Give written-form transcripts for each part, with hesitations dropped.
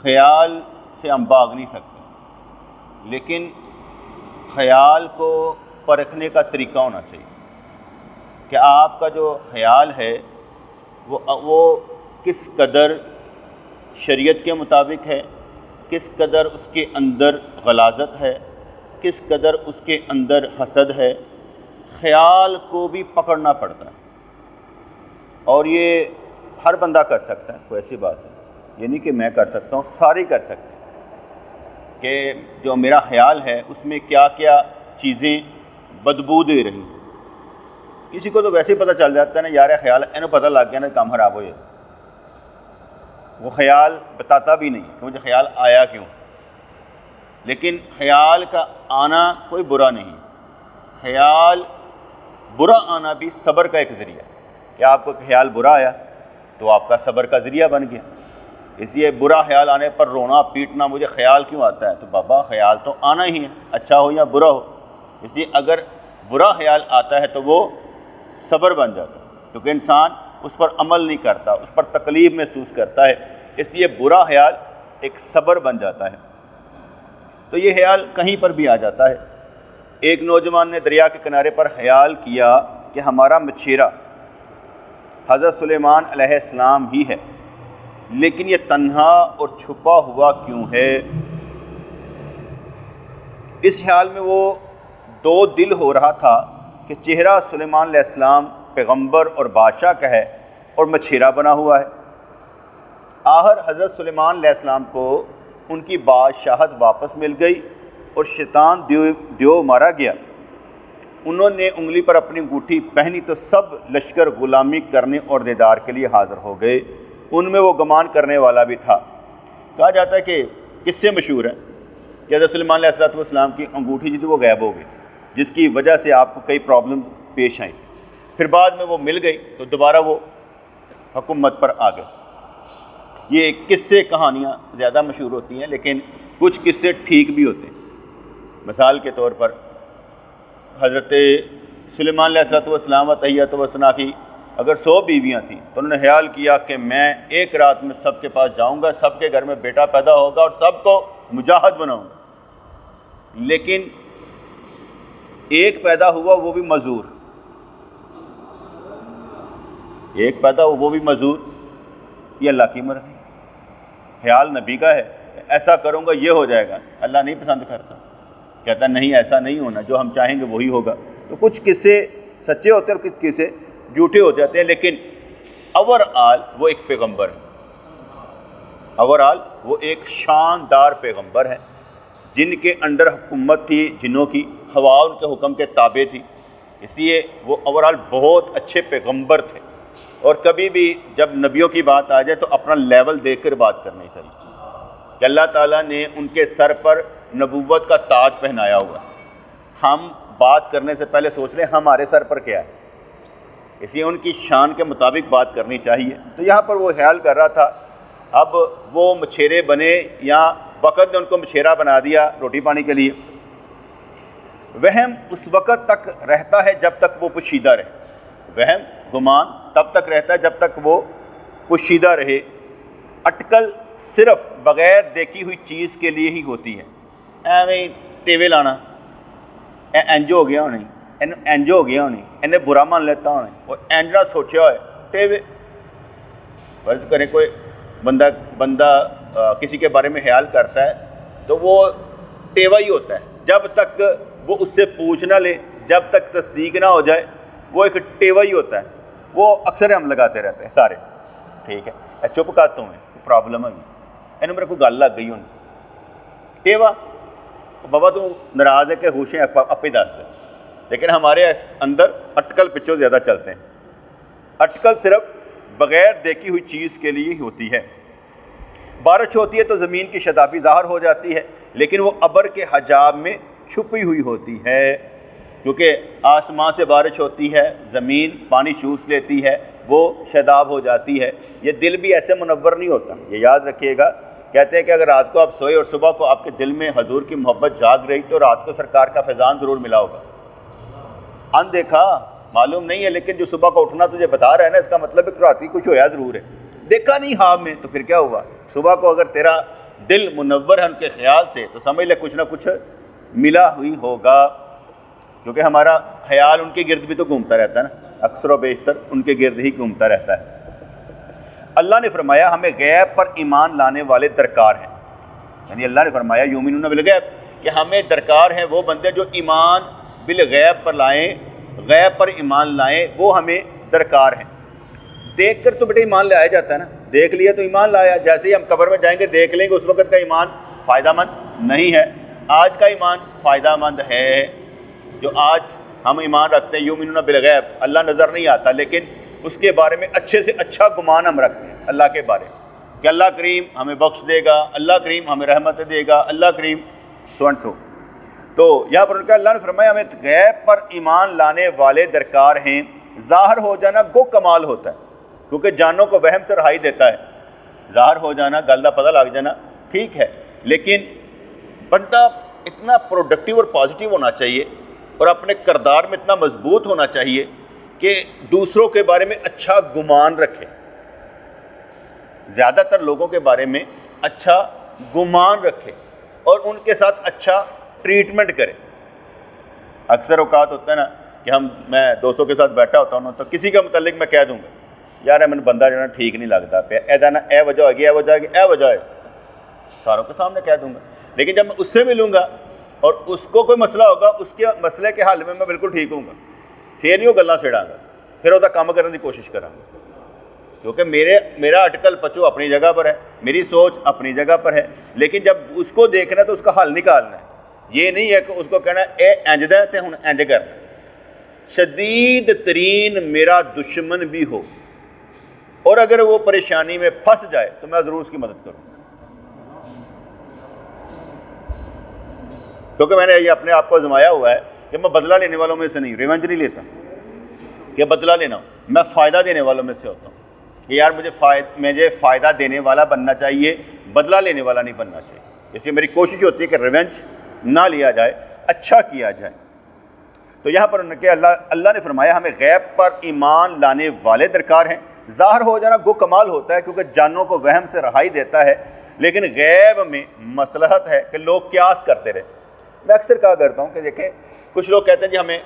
خیال سے ہم بھاگ نہیں سکتے، لیکن خیال کو پرکھنے کا طریقہ ہونا چاہیے کہ آپ کا جو خیال ہے وہ کس قدر شریعت کے مطابق ہے، کس قدر اس کے اندر غلاظت ہے، کس قدر اس کے اندر حسد ہے۔ خیال کو بھی پکڑنا پڑتا ہے، اور یہ ہر بندہ کر سکتا ہے، کوئی ایسی بات ہے یہ نہیں کہ میں کر سکتا ہوں، سارے کر سکتے ہیں کہ جو میرا خیال ہے اس میں کیا کیا چیزیں بدبو دے رہی ہیں۔ کسی کو تو ویسے ہی پتہ چل جاتا ہے نا، یار خیال انہوں پتہ لگ گیا نا کام خراب ہو جائے، وہ خیال بتاتا بھی نہیں کہ مجھے خیال آیا کیوں۔ لیکن خیال کا آنا کوئی برا نہیں، خیال برا آنا بھی صبر کا ایک ذریعہ ہے کہ آپ کو خیال برا آیا تو آپ کا صبر کا ذریعہ بن گیا۔ اس لیے برا خیال آنے پر رونا پیٹنا مجھے خیال کیوں آتا ہے، تو بابا خیال تو آنا ہی ہے، اچھا ہو یا برا ہو۔ اس لیے اگر برا خیال آتا ہے تو وہ صبر بن جاتا ہے، کیونکہ انسان اس پر عمل نہیں کرتا، اس پر تکلیف محسوس کرتا ہے، اس لیے برا خیال ایک صبر بن جاتا ہے۔ تو یہ خیال کہیں پر بھی آ جاتا ہے۔ ایک نوجوان نے دریا کے کنارے پر خیال کیا کہ ہمارا مچھیرا حضرت سلیمان علیہ السلام ہی ہے، لیکن یہ تنہا اور چھپا ہوا کیوں ہے؟ اس خیال میں وہ دو دل ہو رہا تھا کہ چہرہ سلیمان علیہ السلام پیغمبر اور بادشاہ کا ہے اور مچھیرا بنا ہوا ہے۔ آخر حضرت سلیمان علیہ السلام کو ان کی بادشاہت واپس مل گئی اور شیطان دیو مارا گیا۔ انہوں نے انگلی پر اپنی انگوٹھی پہنی تو سب لشکر غلامی کرنے اور دیدار کے لیے حاضر ہو گئے، ان میں وہ گمان کرنے والا بھی تھا۔ کہا جاتا ہے کہ کس سے مشہور ہے کہ حضرت سلیمان علیہ السلام کی انگوٹھی جو تھی وہ غائب ہو گئی، جس کی وجہ سے آپ کو کئی پرابلم پیش آئیں۔ پھر بعد میں وہ مل گئی تو دوبارہ وہ حکومت پر آ گئے۔ یہ قصے کہانیاں زیادہ مشہور ہوتی ہیں، لیکن کچھ قصے ٹھیک بھی ہوتے ہیں۔ مثال کے طور پر حضرت سلیمان علیہ السلام و تحیۃ و ثنا کی اگر 100 بیویاں تھیں تو انہوں نے خیال کیا کہ میں ایک رات میں سب کے پاس جاؤں گا، سب کے گھر میں بیٹا پیدا ہوگا اور سب کو مجاہد بناؤں گا۔ لیکن ایک پیدا ہوا وہ بھی معذور، ایک پیدا ہوا وہ بھی معذور، یہ اللہ کی مرضی، خیال نبی کا ہے، ایسا کروں گا یہ ہو جائے گا، اللہ نہیں پسند کرتا، کہتا نہیں ایسا نہیں ہونا، جو ہم چاہیں گے وہی ہوگا۔ تو کچھ قصے سچے ہوتے ہیں اور کچھ قصے جھوٹے ہو جاتے ہیں، لیکن اوور آل وہ ایک پیغمبر ہے، اوور آل وہ ایک شاندار پیغمبر ہے جن کے انڈر حکومت تھی جنوں کی، ہوا ان کے حکم کے تابع تھی، اس لیے وہ اوور آل بہت اچھے پیغمبر تھے۔ اور کبھی بھی جب نبیوں کی بات آ جائے تو اپنا لیول دیکھ کر بات کرنی چاہیے کہ اللہ تعالیٰ نے ان کے سر پر نبوت کا تاج پہنایا ہوا ہے، ہم بات کرنے سے پہلے سوچ لیں ہمارے سر پر کیا ہے، اس لیے ان کی شان کے مطابق بات کرنی چاہیے۔ تو یہاں پر وہ خیال کر رہا تھا، اب وہ مچھیرے بنے یا وقت نے ان کو مچھیرا بنا دیا روٹی پانی کے لیے۔ وہم اس وقت تک رہتا ہے جب تک وہ پوشیدہ رہے، وہم گمان تب تک رہتا ہے جب تک وہ پوشیدہ رہے۔ اٹکل صرف بغیر دیکھی ہوئی چیز کے لیے ہی ہوتی ہے، ایویں ٹیوے لانا، انج ہو گیا ہونا، انج ہو گیا ہونا، انہیں برا مان لیتا ہونا، اور انج نہ سوچیا ہوئے ٹیوے۔ فرض کریں کوئی بندہ کسی کے بارے میں خیال کرتا ہے تو وہ ٹیوا ہی ہوتا ہے، جب تک وہ اس سے پوچھ نہ لے، جب تک تصدیق نہ ہو جائے، وہ ایک ٹیوا ہی ہوتا ہے، وہ اکثر ہم لگاتے رہتے ہیں سارے، ٹھیک ہے، چپ کرتا ہوں پرابلم ہے انہوں میرے کو گل لگ گئی ہوں ٹیوا، بابا تو ناراض ہے کہ ہوشیں اپے دس دیں، لیکن ہمارے اندر اٹکل پچھوں زیادہ چلتے ہیں۔ اٹکل صرف بغیر دیکھی ہوئی چیز کے لیے ہی ہوتی ہے۔ بارش ہوتی ہے تو زمین کی شتابی ظاہر ہو جاتی ہے، لیکن وہ ابر کے حجاب میں چھپی ہوئی ہوتی ہے، کیونکہ آسمان سے بارش ہوتی ہے، زمین پانی چوس لیتی ہے، وہ شاداب ہو جاتی ہے۔ یہ دل بھی ایسے منور نہیں ہوتا، یہ یاد رکھیے گا۔ کہتے ہیں کہ اگر رات کو آپ سوئے اور صبح کو آپ کے دل میں حضور کی محبت جاگ رہی تو رات کو سرکار کا فیضان ضرور ملا ہوگا۔ ان دیکھا معلوم نہیں ہے، لیکن جو صبح کو اٹھنا تجھے بتا رہا ہے نا، اس کا مطلب ہے کہ رات کی کچھ ہویا ضرور ہے۔ دیکھا نہیں خواب میں تو پھر کیا ہوا؟ صبح کو اگر تیرا دل منور ہے ان کے خیال سے تو سمجھ لے کچھ نہ کچھ ملا ہوئی ہوگا، کیونکہ ہمارا خیال ان کے گرد بھی تو گھومتا رہتا ہے نا، اکثر و بیشتر ان کے گرد ہی گھومتا رہتا ہے۔ اللہ نے فرمایا ہمیں غیب پر ایمان لانے والے درکار ہیں، یعنی اللہ نے فرمایا یؤمنون بالغیب کہ ہمیں درکار ہیں وہ بندے جو ایمان بالغیب پر لائیں، غیب پر ایمان لائیں، وہ ہمیں درکار ہیں۔ دیکھ کر تو بیٹے ایمان لایا جاتا ہے نا، دیکھ لیا تو ایمان لایا، جیسے ہی ہم قبر میں جائیں گے دیکھ لیں گے، اس وقت کا ایمان فائدہ مند نہیں ہے۔ آج کا ایمان فائدہ مند ہے، جو آج ہم ایمان رکھتے ہیں یؤمنون بالغیب، اللہ نظر نہیں آتا لیکن اس کے بارے میں اچھے سے اچھا گمان ہم رکھتے ہیں اللہ کے بارے میں کہ اللہ کریم ہمیں بخش دے گا، اللہ کریم ہمیں رحمت دے گا، اللہ کریم سو اینڈ سو۔ تو یہاں پر ان کا اللہ نے فرمایا ہمیں غیب پر ایمان لانے والے درکار ہیں۔ ظاہر ہو جانا گو کمال ہوتا ہے، کیونکہ جانوں کو وہم سے رہائی دیتا ہے۔ ظاہر ہو جانا، گل کا پتہ لگ جانا ٹھیک ہے، لیکن بندہ اتنا پروڈکٹیو اور پازیٹیو ہونا چاہیے اور اپنے کردار میں اتنا مضبوط ہونا چاہیے کہ دوسروں کے بارے میں اچھا گمان رکھے، زیادہ تر لوگوں کے بارے میں اچھا گمان رکھے اور ان کے ساتھ اچھا ٹریٹمنٹ کرے۔ اکثر اوقات ہوتا ہے نا کہ میں دوستوں کے ساتھ بیٹھا ہوتا ہوں تو کسی کا متعلق میں کہہ دوں گا یار ہے میں بندہ جو ہے ٹھیک نہیں لگتا پیا، ایدا نا اے وجہ ہوگی، اے وجہ ہوگی، اے وجہ ہے، ساروں کے سامنے کہہ دوں گا۔ لیکن جب میں اس سے ملوں گا اور اس کو کوئی مسئلہ ہوگا، اس کے مسئلے کے حل میں بالکل ٹھیک ہوں گا، پھر نہیں وہ گلاں چھڑاں گا، پھر وہ کام کرنے کی کوشش کراں گا، کیونکہ میرا اٹکل پچو اپنی جگہ پر ہے، میری سوچ اپنی جگہ پر ہے، لیکن جب اس کو دیکھنا ہے تو اس کا حل نکالنا ہے۔ یہ نہیں ہے کہ اس کو کہنا اے انج دا تے ہن انج کرنا۔ شدید ترین میرا دشمن بھی ہو اور اگر وہ پریشانی میں پھنس جائے تو میں ضرور اس کی مدد کروں، کیونکہ میں نے یہ اپنے آپ کو آزمایا ہوا ہے کہ میں بدلہ لینے والوں میں سے نہیں، ریونج نہیں لیتا کہ بدلہ لینا ہوں، میں فائدہ دینے والوں میں سے ہوتا ہوں کہ یار مجھے فائدہ دینے والا بننا چاہیے، بدلہ لینے والا نہیں بننا چاہیے۔ اس لیے میری کوشش ہوتی ہے کہ ریونج نہ لیا جائے، اچھا کیا جائے۔ تو یہاں پر ان کے اللہ نے فرمایا ہمیں غیب پر ایمان لانے والے درکار ہیں۔ ظاہر ہو جانا گو کمال ہوتا ہے کیونکہ جانوں کو وہم سے رہائی دیتا ہے، لیکن غیب میں مصلحت ہے کہ لوگ قیاس کرتے رہے۔ میں اکثر کہا کرتا ہوں کہ دیکھیں کچھ لوگ کہتے ہیں جی ہمیں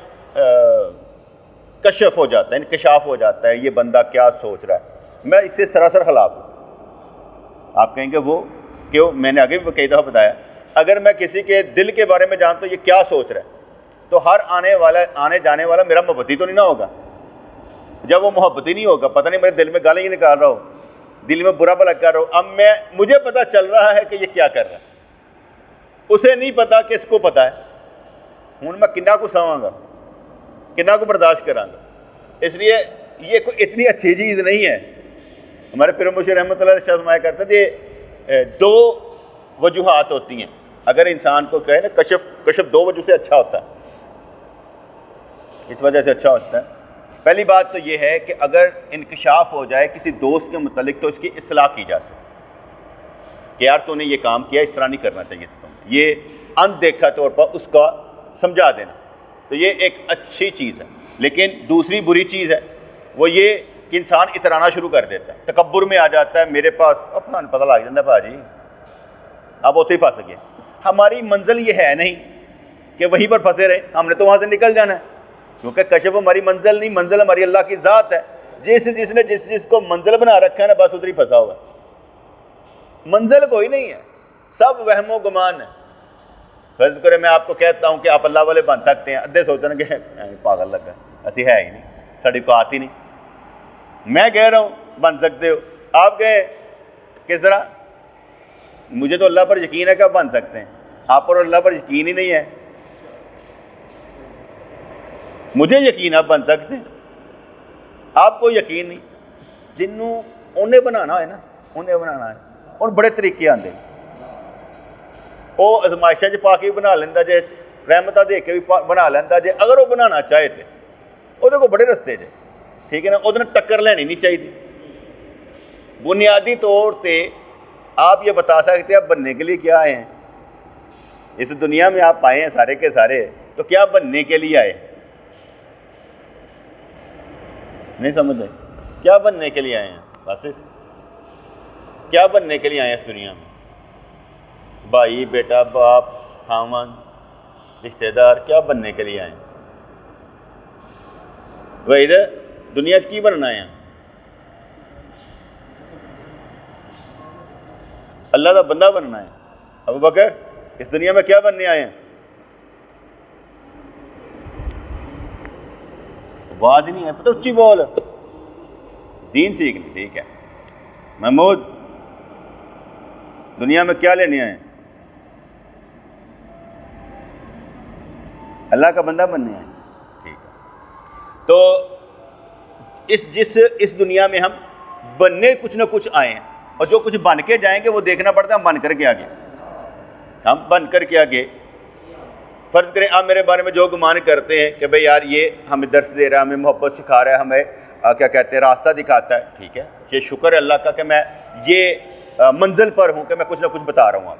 کشف ہو جاتا ہے، انکشاف ہو جاتا ہے یہ بندہ کیا سوچ رہا ہے۔ میں اس سے سراسر خلاف ہوں۔ آپ کہیں گے وہ کیوں؟ میں نے آگے بھی کئی دفعہ بتایا، اگر میں کسی کے دل کے بارے میں جانتا ہوں یہ کیا سوچ رہا ہے تو ہر آنے جانے والا میرا محبتی تو نہیں نہ ہوگا۔ جب وہ محبتی نہیں ہوگا، پتہ نہیں میرے دل میں گالی ہی نکال رہا ہو، دل میں برا بھلا کر رہا ہو، اب مجھے پتہ چل رہا ہے کہ یہ کیا کر رہا ہے، اسے نہیں پتا کہ اس کو پتہ ہے۔ ہوں میں کنہ کو سہواں گا، کنہ کو برداشت کراں گا۔ اس لیے یہ کوئی اتنی اچھی چیز نہیں ہے۔ ہمارے پیر مرشد رحمۃ اللہ علیہ فرمایا کرتے تھے دو وجوہات ہوتی ہیں، اگر انسان کو کہے نا کشف دو وجہ سے اچھا ہوتا ہے، اس وجہ سے اچھا ہوتا ہے۔ پہلی بات تو یہ ہے کہ اگر انکشاف ہو جائے کسی دوست کے متعلق تو اس کی اصلاح کی جا سکے کہ یار تو نے یہ کام کیا، اس طرح نہیں کرنا چاہیے تھا، یہ اندیکھا طور پر اس کا سمجھا دینا، تو یہ ایک اچھی چیز ہے۔ لیکن دوسری بری چیز ہے وہ یہ کہ انسان اترانا شروع کر دیتا ہے، تکبر میں آ جاتا ہے، میرے پاس اب پتہ لگ جاتا ہے بھا جی اب اتنے ہی پھنس گئے۔ ہماری منزل یہ ہے نہیں کہ وہیں پر پھنسے رہے، ہم نے تو وہاں سے نکل جانا ہے، کیونکہ کشف ہماری منزل نہیں، منزل ہماری اللہ کی ذات ہے۔ جس نے جس کو منزل بنا رکھا ہے نا بس ادھر ہی پھنسا ہوا ہے، منزل کوئی نہیں ہے، سب وہم و گمان ہے۔ فرض کرے میں آپ کو کہتا ہوں کہ آپ اللہ والے بن سکتے ہیں، ادھے سوچنا کہ پاگل لگا ایسی ہے ہی نہیں، ساری اوقات ہی نہیں۔ میں کہہ رہا ہوں بن سکتے ہو، آپ کہیں کس طرح؟ مجھے تو اللہ پر یقین ہے کہ آپ بن سکتے ہیں، آپ پر اللہ پر یقین ہی نہیں ہے۔ مجھے یقین آپ بن سکتے ہیں، آپ کو یقین نہیں۔ جنوں انہیں بنانا ہے نا، انہیں بنانا ہے، اور بڑے طریقے آتے ہیں۔ وہ ازمائشاں پا کے بھی بنا لینا جے، رحمتہ دے کے بھی بنا لینا جے، اگر وہ بنانا چاہے تو وہ بڑے رستے جے، ٹھیک ہے نا، وہ ٹکر لینی نہیں چاہیے۔ بنیادی طور پہ آپ یہ بتا سکتے ہیں آپ بننے کے لیے کیا آئے ہیں، اس دنیا میں آپ آئے ہیں سارے کے سارے، تو کیا بننے کے لیے آئے؟ نہیں سمجھ رہے؟ کیا بننے کے لیے آئے ہیں؟ بس کیا بننے کے لیے آئے ہیں اس دنیا میں؟ بھائی بیٹا باپ خاوند رشتہ دار کیا بننے کے لیے آئے ہیں؟ وہ ادھر دنیا کی بننا ہے؟ اللہ کا بندہ بننا ہے۔ ابو بکر اس دنیا میں کیا بننے آئے ہیں؟ آواز ہی نہیں ہے، پتہ اچھی بول، دین سیکھنی، ٹھیک ہے۔ محمود دنیا میں کیا لینے آئے ہیں؟ اللہ کا بندہ بننے آئے ہیں، ٹھیک ہے۔ تو اس دنیا میں ہم بننے کچھ نہ کچھ آئے ہیں، اور جو کچھ بن کے جائیں گے وہ دیکھنا پڑتا ہے ہم بن کر کے آگے، ہم بن کر کے آگے۔ فرض کریں آپ میرے بارے میں جو گمان کرتے ہیں کہ بھئی یار یہ ہمیں درس دے رہا ہے، ہمیں محبت سکھا رہا ہے، ہمیں کیا کہتے ہیں راستہ دکھاتا ہے، ٹھیک ہے، یہ شکر ہے اللہ کا کہ میں یہ منزل پر ہوں کہ میں کچھ نہ کچھ بتا رہا ہوں،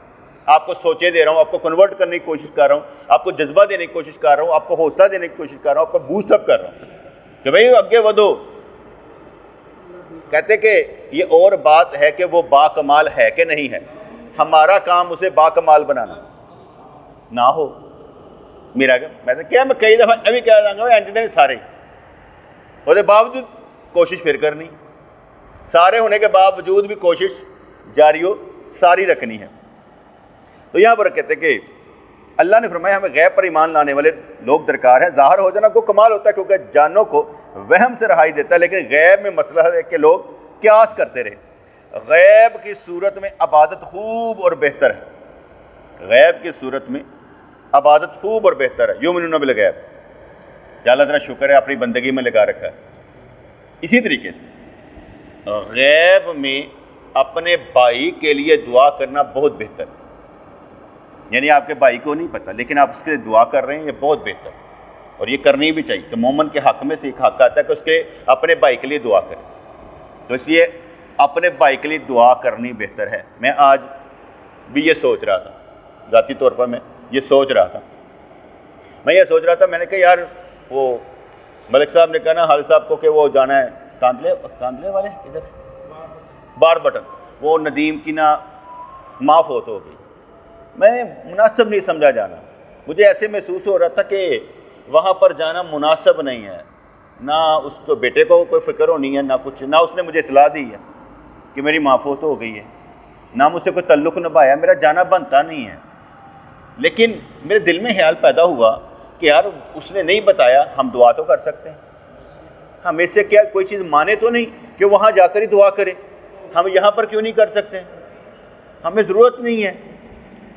آپ کو سوچے دے رہا ہوں، آپ کو کنورٹ کرنے کی کوشش کر رہا ہوں، آپ کو جذبہ دینے کی کوشش کر رہا ہوں، آپ کو حوصلہ دینے کی کوشش کر رہا ہوں، آپ کو بوسٹ اپ کر رہا ہوں کہ بھئی آگے ودھو۔ کہتے کہ یہ اور بات ہے کہ وہ با کمال ہے کہ نہیں ہے، ہمارا کام اسے با کمال بنانا نہ ہو۔ میرا میں کئی دفعہ ابھی کہہ دوں گا انجن سارے وہ باوجود کوشش پھر کرنی، سارے ہونے کے باوجود بھی کوشش جاری و ساری رکھنی ہے۔ تو یہاں پر کہتے کہ اللہ نے فرمایا ہمیں غیب پر ایمان لانے والے لوگ درکار ہیں۔ ظاہر ہو جانا کو کمال ہوتا ہے کیونکہ جانوں کو وہم سے رہائی دیتا ہے، لیکن غیب میں مسئلہ ہے کہ لوگ قیاس کرتے رہے۔ غیب کی صورت میں عبادت خوب اور بہتر ہے، غیب کی صورت میں عبادت خوب اور بہتر ہے۔ یؤمنون بالغیب، یا اللہ تعالیٰ شکر ہے اپنی بندگی میں لگا رکھا ہے۔ اسی طریقے سے غیب میں اپنے بھائی کے لیے دعا کرنا بہت بہتر ہے، یعنی آپ کے بھائی کو نہیں پتہ لیکن آپ اس کے لیے دعا کر رہے ہیں، یہ بہت بہتر ہے، اور یہ کرنی بھی چاہیے کہ مومن کے حق میں سے ایک حق آتا ہے کہ اس کے اپنے بھائی کے لیے دعا کرے، تو اس لیے اپنے بھائی کے لیے دعا کرنی بہتر ہے۔ میں آج بھی یہ سوچ رہا تھا، ذاتی طور پر میں یہ سوچ رہا تھا، میں نے کہا یار وہ ملک صاحب نے کہا نا حال صاحب کو کہ وہ جانا ہے کاندلے والے کدھر بار بٹن، وہ ندیم کی نا ماں فوت ہو گئی، میں مناسب نہیں سمجھا جانا، مجھے ایسے محسوس ہو رہا تھا کہ وہاں پر جانا مناسب نہیں ہے، نہ اس کو بیٹے کو کوئی فکر ہونی ہے، نہ کچھ، نہ اس نے مجھے اطلاع دی ہے کہ میری ماں فوت ہو گئی ہے، نہ مجھ سے کوئی تعلق نبھایا، میرا جانا بنتا نہیں ہے۔ لیکن میرے دل میں خیال پیدا ہوا کہ یار اس نے نہیں بتایا، ہم دعا تو کر سکتے ہیں، ہم اس سے کیا کوئی چیز مانے تو نہیں کہ وہاں جا کر ہی دعا کرے، ہم یہاں پر کیوں نہیں کر سکتے؟ ہمیں ضرورت نہیں ہے،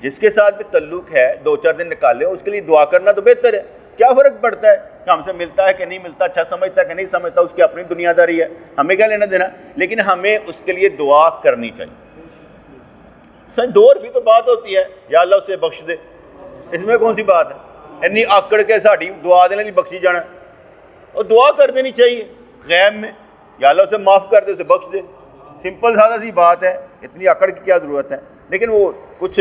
جس کے ساتھ بھی تعلق ہے 2-4 دن نکالے اس کے لیے دعا کرنا تو بہتر ہے۔ کیا فرق پڑتا ہے کہ ہم سے ملتا ہے کہ نہیں ملتا، اچھا سمجھتا ہے کہ نہیں سمجھتا، اس کی اپنی دنیا داری ہے، ہمیں کیا لینا دینا، لیکن ہمیں اس کے لیے دعا کرنی چاہیے۔ 2 تو بات ہوتی ہے یا اللہ اسے بخش دے، اس میں کون سی بات ہے؟ اتنی آکڑ کے ساڑی دعا دینے نہیں بخشی جانا، اور دعا کر دینی چاہیے غیب میں، یا اللہ اسے معاف کر دے، اسے بخش دے، سمپل سادہ سی بات ہے، اتنی آکڑ کی کیا ضرورت ہے؟ لیکن وہ کچھ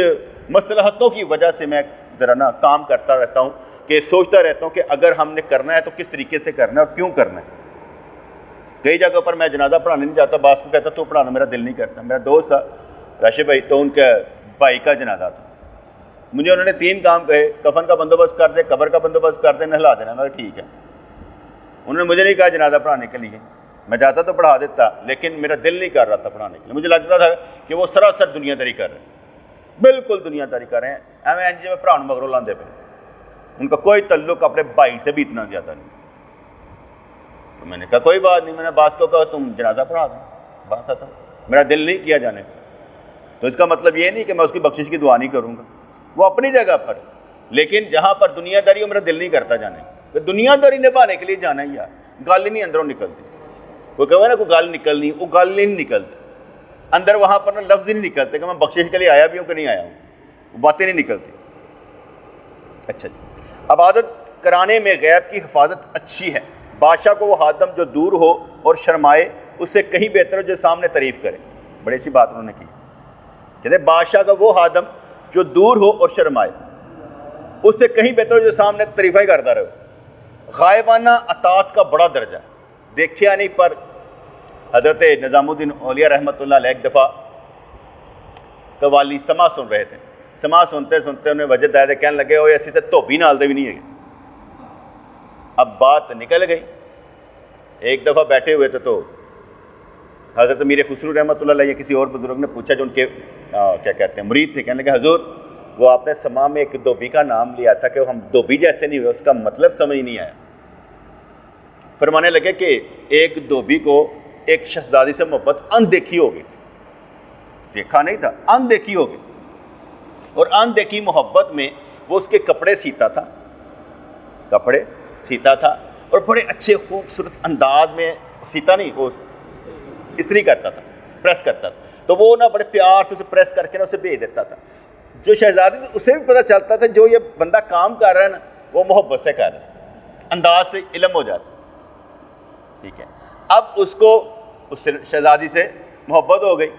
مصلحتوں کی وجہ سے میں ذرا نا کام کرتا رہتا ہوں کہ سوچتا رہتا ہوں کہ اگر ہم نے کرنا ہے تو کس طریقے سے کرنا ہے اور کیوں کرنا ہے۔ کئی جگہ پر میں جنازہ پڑھانے نہیں جاتا، بعض کو کہتا تو پڑھانا میرا دل نہیں کرتا۔ میرا دوست تھا راشد بھائی، تو ان کے بھائی کا جنازہ تھا، مجھے انہوں نے 3 کام کہے، کفن کا بندوبست کر دے، قبر کا بندوبست کر دے، نہلا دینا۔ میں ٹھیک ہے، انہوں نے مجھے نہیں کہا جنازہ پڑھانے کے لیے، میں جاتا تو پڑھا دیتا، لیکن میرا دل نہیں کر رہا تھا پڑھانے کے لیے، مجھے لگتا تھا کہ وہ سراسر دنیا داری کر رہے ہیں، بالکل دنیا داری کر رہے ہیں، ایویں این جی میں پڑھاؤ مگروں لاندے پہ، ان کا کوئی تعلق اپنے بھائی سے بھی اتنا زیادہ نہیں۔ تو میں نے کہا کوئی بات نہیں، میں نے باس کو کہا تم جنازہ پڑھا دو، بات تھا، میرا دل نہیں کیا جانے کا۔ تو اس کا مطلب یہ نہیں کہ میں اس کی بخشش کی دعا نہیں کروں گا، وہ اپنی جگہ پر، لیکن جہاں پر دنیا داری ہو میرا دل نہیں کرتا جانے کہ دنیا داری نبھانے کے لیے جانا ہی، یار گل ہی نہیں اندروں نکلتی، کوئی کہے نا کوئی گل نکلنی، وہ گل نہیں نکلتی اندر، وہاں پر نا لفظ ہی نہیں نکلتے کہ میں بخشش کے لیے آیا بھی ہوں کہ نہیں آیا ہوں، وہ باتیں نہیں نکلتی۔ اچھا جی، عبادت کرانے میں غیب کی حفاظت اچھی ہے۔ بادشاہ کو وہ خادم جو دور ہو اور شرمائے اس سے کہیں بہتر ہو جو سامنے تعریف کرے۔ بڑی سی بات انہوں نے کی، کہتے بادشاہ کا وہ خادم جو دور ہو اور شرمائے اس سے کہیں بہتر ہو جو سامنے تعریفہ ہی کرتا رہے۔ غائبانہ اطاعت کا بڑا درجہ ہے، دیکھیا نہیں، پر حضرت نظام الدین اولیاء رحمۃ اللہ علیہ ایک دفعہ قوالی سما سن رہے تھے، سما سنتے سنتے انہیں وجد آئے کہنے لگے ہوئے اسی تے دھوبی نال دے بھی نہیں ہے. اب بات نکل گئی. ایک دفعہ بیٹھے ہوئے تھے تو حضرت میر خسرو رحمۃ اللہ علیہ کسی اور بزرگ نے پوچھا جو ان کے کیا کہتے ہیں مرید تھے, کہنے لگے حضور وہ آپ نے سما میں ایک دھوبی کا نام لیا تھا کہ ہم دھوبی جیسے نہیں ہوئے, اس کا مطلب سمجھ نہیں آیا. فرمانے لگے کہ ایک دھوبی کو ایک شہزادی سے محبت اندیکھی ہو گئی, دیکھا نہیں تھا, اندیکھی ہو گئی, اور اندیکھی محبت میں وہ اس کے کپڑے سیتا تھا, کپڑے سیتا تھا اور بڑے اچھے خوبصورت انداز میں سیتا نہیں, وہ استری کرتا تھا, پریس کرتا تھا, تو وہ نا بڑے پیار سے اسے پریس کر کے نا اسے بھیج دیتا تھا. جو شہزادی اسے بھی پتہ چلتا تھا جو یہ بندہ کام کر رہا ہے نا وہ محبت سے کر رہا ہے, انداز سے علم ہو جاتا. ٹھیک ہے, اب اس کو اس شہزادی سے محبت ہو گئی,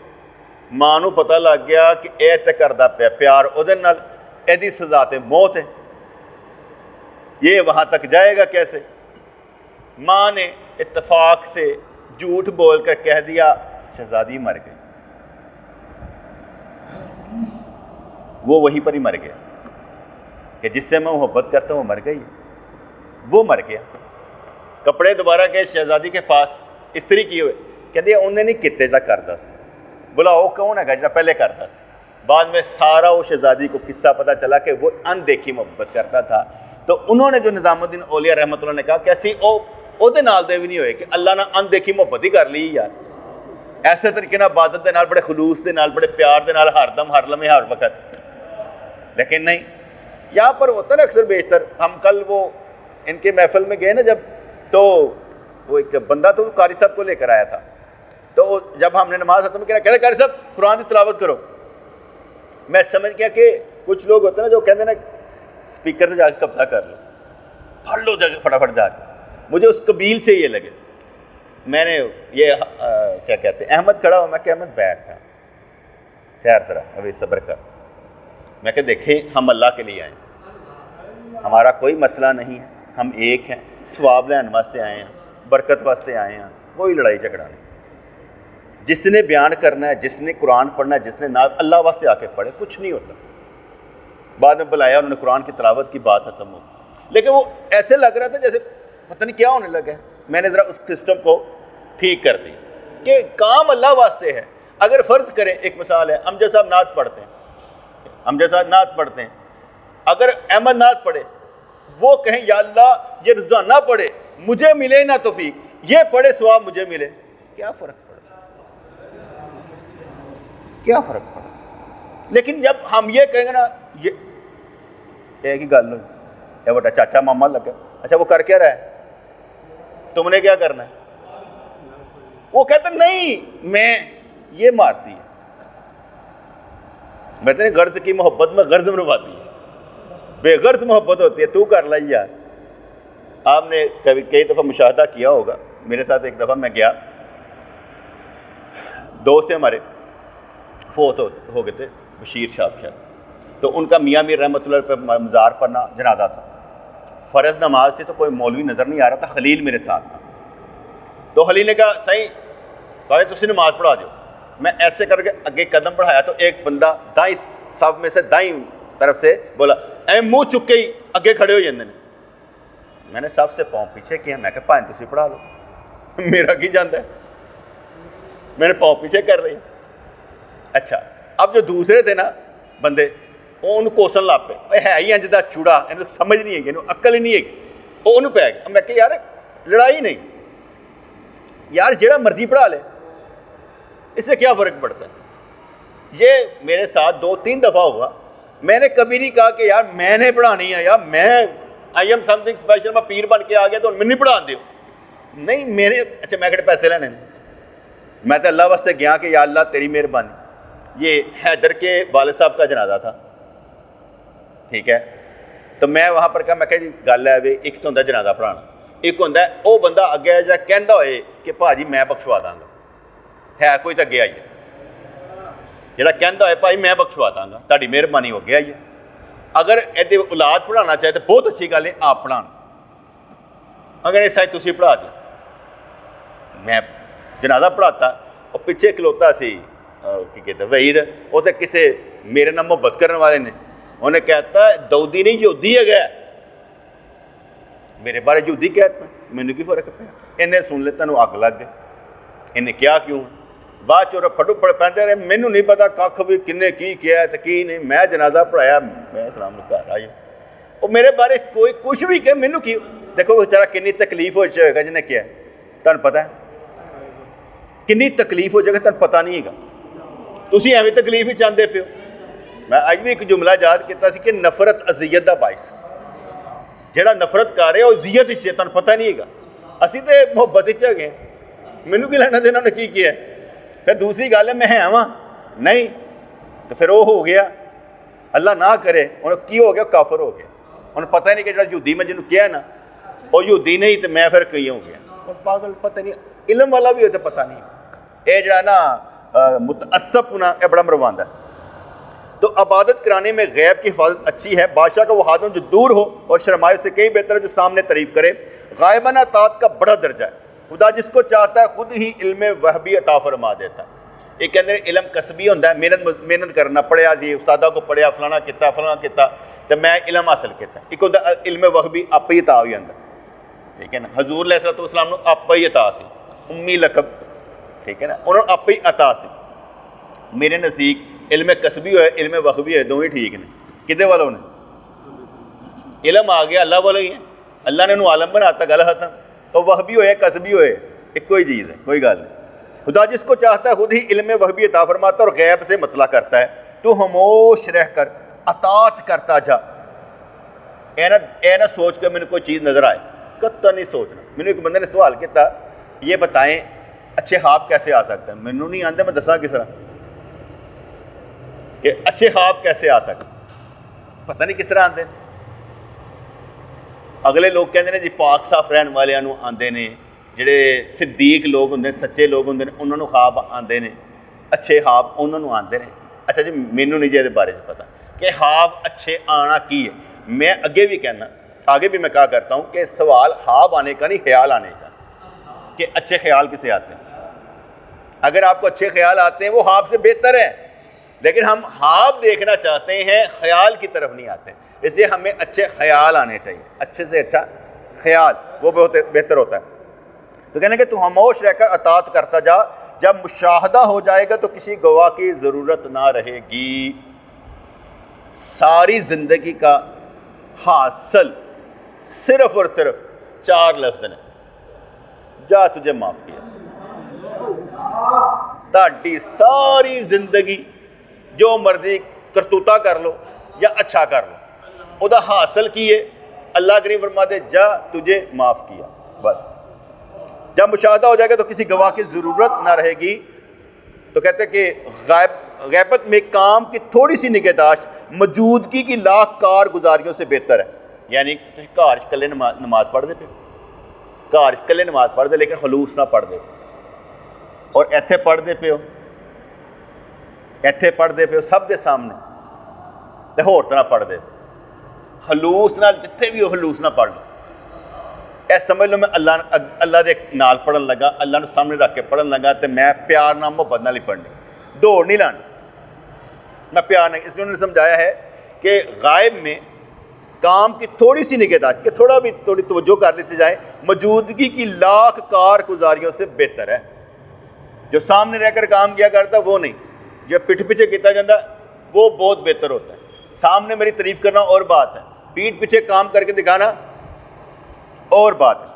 ماں نو پتہ لگ گیا کہ اے تے کردا پیا پیار اودے نال, ایدی سزا تے موت ہے, یہ وہاں تک جائے گا کیسے. ماں نے اتفاق سے جھوٹ بول کر کہہ دیا شہزادی مر گئی. وہ وہیں پر ہی مر گیا کہ جس سے میں محبت کرتا ہوں وہ مر گئی, وہ مر گیا. کپڑے دوبارہ گئے شہزادی کے پاس استری کیے ہوئے, کہتے انہیں نہیں کتے جا کرتا سی, بولا وہ کون ہے جا پہلے کرتا سی. بعد میں سارا وہ شہزادی کو قصہ پتہ چلا کہ وہ اندیکھی محبت کرتا تھا. تو انہوں نے جو نظام الدین اولیاء رحمۃ اللہ نے کہا کہ اسی او دے نال دے بھی نہیں ہوئے کہ اللہ نے اندیکھی محبت ہی کر لی یار, ایسے طریقے نال عبادت دے نال بڑے خلوص دے نال بڑے پیار دے نال ہر دم ہر لمحے ہر وقت. لیکن نہیں, یہاں پر ہوتا نا اکثر بیشتر. ہم کل وہ ان کے محفل میں گئے نا جب, تو وہ ایک بندہ تو قاری صاحب کو لے کر آیا تھا, تو جب ہم نے نماز ختم کیا کہتے قاری صاحب قرآن کی تلاوت کرو. میں سمجھ گیا کہ کچھ لوگ ہوتے ہیں نا جو کہتے ہیں نا اسپیکر سے جا کے قبضہ کر لو, پڑھ لو جا کے فٹافٹ جا کے. مجھے اس قبیل سے یہ لگے. میں نے یہ کیا کہتے ہیں احمد کھڑا ہو, میں کہ احمد بیٹھ تھا, خیر ذرا ابھی صبر کر. میں کہ دیکھیں ہم اللہ کے لیے آئے, ہمارا کوئی مسئلہ نہیں ہے, ہم ایک ہیں, ثواب لینے واسطے آئے ہیں, برکت واسطے آئے ہیں, کوئی لڑائی جھگڑا نہیں. جس نے بیان کرنا ہے, جس نے قرآن پڑھنا ہے, جس نے نہ اللہ واسطے آ کے پڑھے, کچھ نہیں ہوتا. بعد میں بلایا انہوں نے قرآن کی تلاوت کی, بات ختم ہو. لیکن وہ ایسے لگ رہا تھا جیسے پتہ نہیں کیا ہونے لگا ہے. میں نے ذرا اس سسٹم کو ٹھیک کر دی کہ کام اللہ واسطے ہے. اگر فرض کریں, ایک مثال ہے, امجد صاحب نعت پڑھتے ہیں, امجد صاحب نعت پڑھتے ہیں, اگر احمد نعت پڑھے, وہ کہیں یا اللہ یہ رضا نہ پڑھے مجھے ملے نہ توفیق, یہ پڑھے ثواب مجھے ملے, کیا فرق پڑا, کیا فرق پڑا. لیکن جب ہم یہ کہیں گے نا یہ ایک ہی گل ہوئی, اے بڑا چاچا ماما لگا, اچھا وہ کر کیا رہا ہے, تم نے کیا کرنا ہے. وہ کہتے نہیں میں یہ مارتی ہے, میں نے غرض کی محبت میں غرض مرواتی ہے, بے غرض محبت ہوتی ہے, تو کر لائی یار. آپ نے کئی دفعہ مشاہدہ کیا ہوگا, میرے ساتھ ایک دفعہ میں گیا, دوست سے ہمارے فوت ہو گئے تھے, بشیر صاحب شاید, تو ان کا میاں میر رحمۃ اللہ پہ مزار پر جنازہ تھا. فرض نماز تھی تو کوئی مولوی نظر نہیں آ رہا تھا, خلیل میرے ساتھ تھا. تو خلیل نے کہا صحیح بھائی تسی نماز پڑھا دو. میں ایسے کر کے اگے قدم بڑھایا تو ایک بندہ دائیں صف میں سے دائیں طرف سے بولا اے منہ چک کے ہی اگے کھڑے ہو جاندے نے. میں نے سب سے پاؤں پیچھے کیا, میں کہ بھائی تسی پڑھا لو, میرا کی جاندہ ہے, میں نے پاؤں پیچھے کر لیا. اچھا اب جو دوسرے تھے نا بندے, وہ انہوں کوسن لا پے, ہے ہی انج دا چوڑا, انہوں سمجھ نہیں ہے, انہوں عقل ہی نہیں ہے, وہ انہوں پہ گیا. میں کہ یار لڑائی نہیں یار, جیڑا مرضی پڑھا لے, اس سے کیا فرق پڑتا ہے. یہ میرے ساتھ 2-3 دفعہ ہوا. میں نے کبھی نہیں کہا کہ یار میں نے پڑھانی ہے, یار میں I am some thing special, میں پیر بن کے آ گیا تو میں نہیں پڑھا دیو. نہیں میرے اچھا میں کہتے پیسے لینے, میں تو اللہ واسطے گیا کہ یا اللہ تیری مہربانی. یہ حیدر کے والد صاحب کا جنازہ تھا, ٹھیک ہے, تو میں وہاں پر کہا, میں کہ جی گل ہے بھی ایک تو ہوتا جنازہ پڑھانا, ایک ہوتا ہے وہ بندہ اگے جا کہندا ہوئے کہ بھاجی میں بخشوا داں گا, ہے کوئی تو اگے آئیے جڑا کہندا ہوئے بھائی میں بخشوا داں گا, تہاڈی مہربانی ہو گیا آئیے. اگر ایدے اولاد پڑھانا چاہے تو بہت اچھی گل ہے آپ پڑھان, اگر اس سائڈ تسی پڑھا دو. میں جنازہ پڑھاتا, اور پیچھے کھلوتا سی کی کہتے ہیں وحید, وہ تو کسی میرے نال محبت کرنے والے نے, انہیں کہتا داؤدی نہیں یہودی ہے گیا, میرے بارے یہودی کہتا, مینوں کی فرق پیا. انہیں سن لے تینوں اگ لگ گئی, انہیں کیا کیوں, بعد چ پھٹو پڑ پہنتے رہے, مینوں نہیں پتا کھ بھی کنے کی کیا تو کی نہیں, میں جنازہ پڑھایا, میں اسلام گھر آئی, وہ میرے بارے کوئی کچھ بھی کہ مینوں کی. دیکھو بیچارہ کنی تکلیف ہو جائے گا جنہیں کیا, تمہیں پتہ ہے کنی تکلیف ہو جائے گا, تمہیں پتہ نہیں ہے, تسی ایویں تکلیف ہی چاہتے پیو. میں اج بھی ایک جملہ یاد کیتا سی کہ نفرت اذیت دا باعث, جہاں نفرت کر رہا وہ اذیت وچ ہے, تمہیں پتہ نہیں ہے, اسی تے محبت وچ ہے گئے, مینوں کی لینا دینا انہیں کی کیا ہے. پھر دوسری گل ہے میں ہے واں نہیں, تو پھر وہ ہو گیا, اللہ نہ کرے انہیں کی ہو گیا, کافر ہو گیا. انہیں پتہ ہی نہیں کہ جہاں یہودی میں جنہوں کیا نا وہ یہودی نہیں, تو میں پھر کہیں ہو گیا, اور پاگل پتہ نہیں, علم والا بھی ہوتا پتہ نہیں. یہ جڑا نا متعصب ہونا یہ بڑا مرواندہ ہے. تو عبادت کرانے میں غیب کی حفاظت اچھی ہے. بادشاہ کا وہ خادم جو دور ہو اور شرمائے سے کئی بہتر ہے جو سامنے تعریف کرے. غائبانہ اطاعت کا بڑا درجہ ہے. خدا جس کو چاہتا ہے خود ہی علم وہبی عطا فرما دیتا ہے. ایک اندر علم کسبی ہوتا ہے, محنت کرنا, پڑھیا جی استادہ کو پڑھیا, فلانا کیتا تو میں علم حاصل کیتا. ایک ہوتا علم وہبی آپ ہی عطا ہو جاتا, ٹھیک ہے نا. حضور علیہ الصلوۃ والسلام نے آپ ہی عطا سی, امی لقب, ٹھیک ہے نا, انہوں نے آپ ہی عطا سی. میرے نزدیک علم کسبی ہوئے علم وہبی ہوئے دونوں ٹھیک نے. کدے والوں نے علم آ گیا اللہ والوں ہی ہے, اللہ نے انہوں عالم بناتا, گل ختم. تو وہبی ہوئے کسبی ہوئے ایک کوئی چیز ہے, کوئی گل نہیں. خدا جس کو چاہتا ہے خود ہی علم وہبی عطا فرماتا اور غیب سے مطلع کرتا ہے. تو خاموش رہ کر اطاعت کرتا جا. اے نہ سوچ کر میرے کوئی چیز نظر آئے, قطع نہیں سوچنا. مجھے ایک بندے نے سوال کیا, یہ بتائیں اچھے خواب کیسے آ سکتے ہیں. مینوں نہیں آتے, میں دساں کس طرح کہ اچھے خواب کیسے آ سکتے, پتہ نہیں کس طرح آتے ہیں. اگلے لوگ کہتے ہیں جی پاک صاف رہن والوں آتے ہیں, جڑے صدیق لوگ ہوں, سچے لوگ ہوں, انہوں نے خواب آتے ہیں, اچھے خواب انہوں آتے ہیں. اچھا جی مینوں نہیں جی یہ بارے میں پتہ کہ خواب اچھے آنا کی ہے. میں آگے بھی کہنا, آگے بھی میں کہا کرتا ہوں کہ سوال خواب آنے کا نہیں, خیال آنے کا, کہ اچھے خیال کسے آتے ہیں. اگر آپ کو اچھے خیال آتے ہیں وہ خواب سے بہتر ہے, لیکن ہم خواب دیکھنا چاہتے ہیں, خیال کی طرف نہیں آتے. اس لیے ہمیں اچھے خیال آنے چاہیے, اچھے سے اچھا خیال, وہ بہت بہتر ہوتا ہے. تو کہنے کہ تو خاموش رہ کر اطاعت کرتا جا, جب مشاہدہ ہو جائے گا تو کسی گواہ کی ضرورت نہ رہے گی. ساری زندگی کا حاصل صرف اور صرف 4 لفظ نے, جا تجھے معاف کیا. تاڑی ساری زندگی جو مرضی کرتوتا کر لو یا اچھا کر لو, وہ دا حاصل کیے اللہ کریم فرما دے جا تجھے معاف کیا. بس جب مشاہدہ ہو جائے گا تو کسی گواہ کی ضرورت نہ رہے گی. تو کہتے ہیں کہ غیبت میں کام کی تھوڑی سی نگہداشت موجودگی کی لاکھ کارگزاریوں سے بہتر ہے. یعنی گھر کلے نماز پڑھ دے پہ, گھر کلے نماز پڑھ دے لیکن خلوص نہ پڑھ دے, اور ایتھے پڑھ دے پہ ہو, ایتھے پڑھ دے پہ ہو سب دے سامنے, تے ہور طرح پڑھ دے, خلوص نہ جتھے بھی ہو خلوص نہ پڑھ لو. اے سمجھ لو میں اللہ دے نال پڑھن لگا, اللہ نے سامنے رکھ کے پڑھن لگا, تو میں پیار نہ محبت نہ پڑھنی, دوڑ نہیں لانی, میں پیار نہیں. اس لیے انہوں نے سمجھایا ہے کہ غائب میں کام کی تھوڑی سی نگہداشت, کہ تھوڑا بھی تھوڑی توجہ کر لیتے جائیں, موجودگی کی لاکھ کارگزاریوں سے بہتر ہے. جو سامنے رہ کر کام کیا کرتا وہ نہیں, جو پٹھ پیچھے کیتا جاتا وہ بہت بہتر ہوتا ہے. سامنے میری تعریف کرنا اور بات ہے, پیٹھ پیچھے کام کر کے دکھانا اور بات ہے.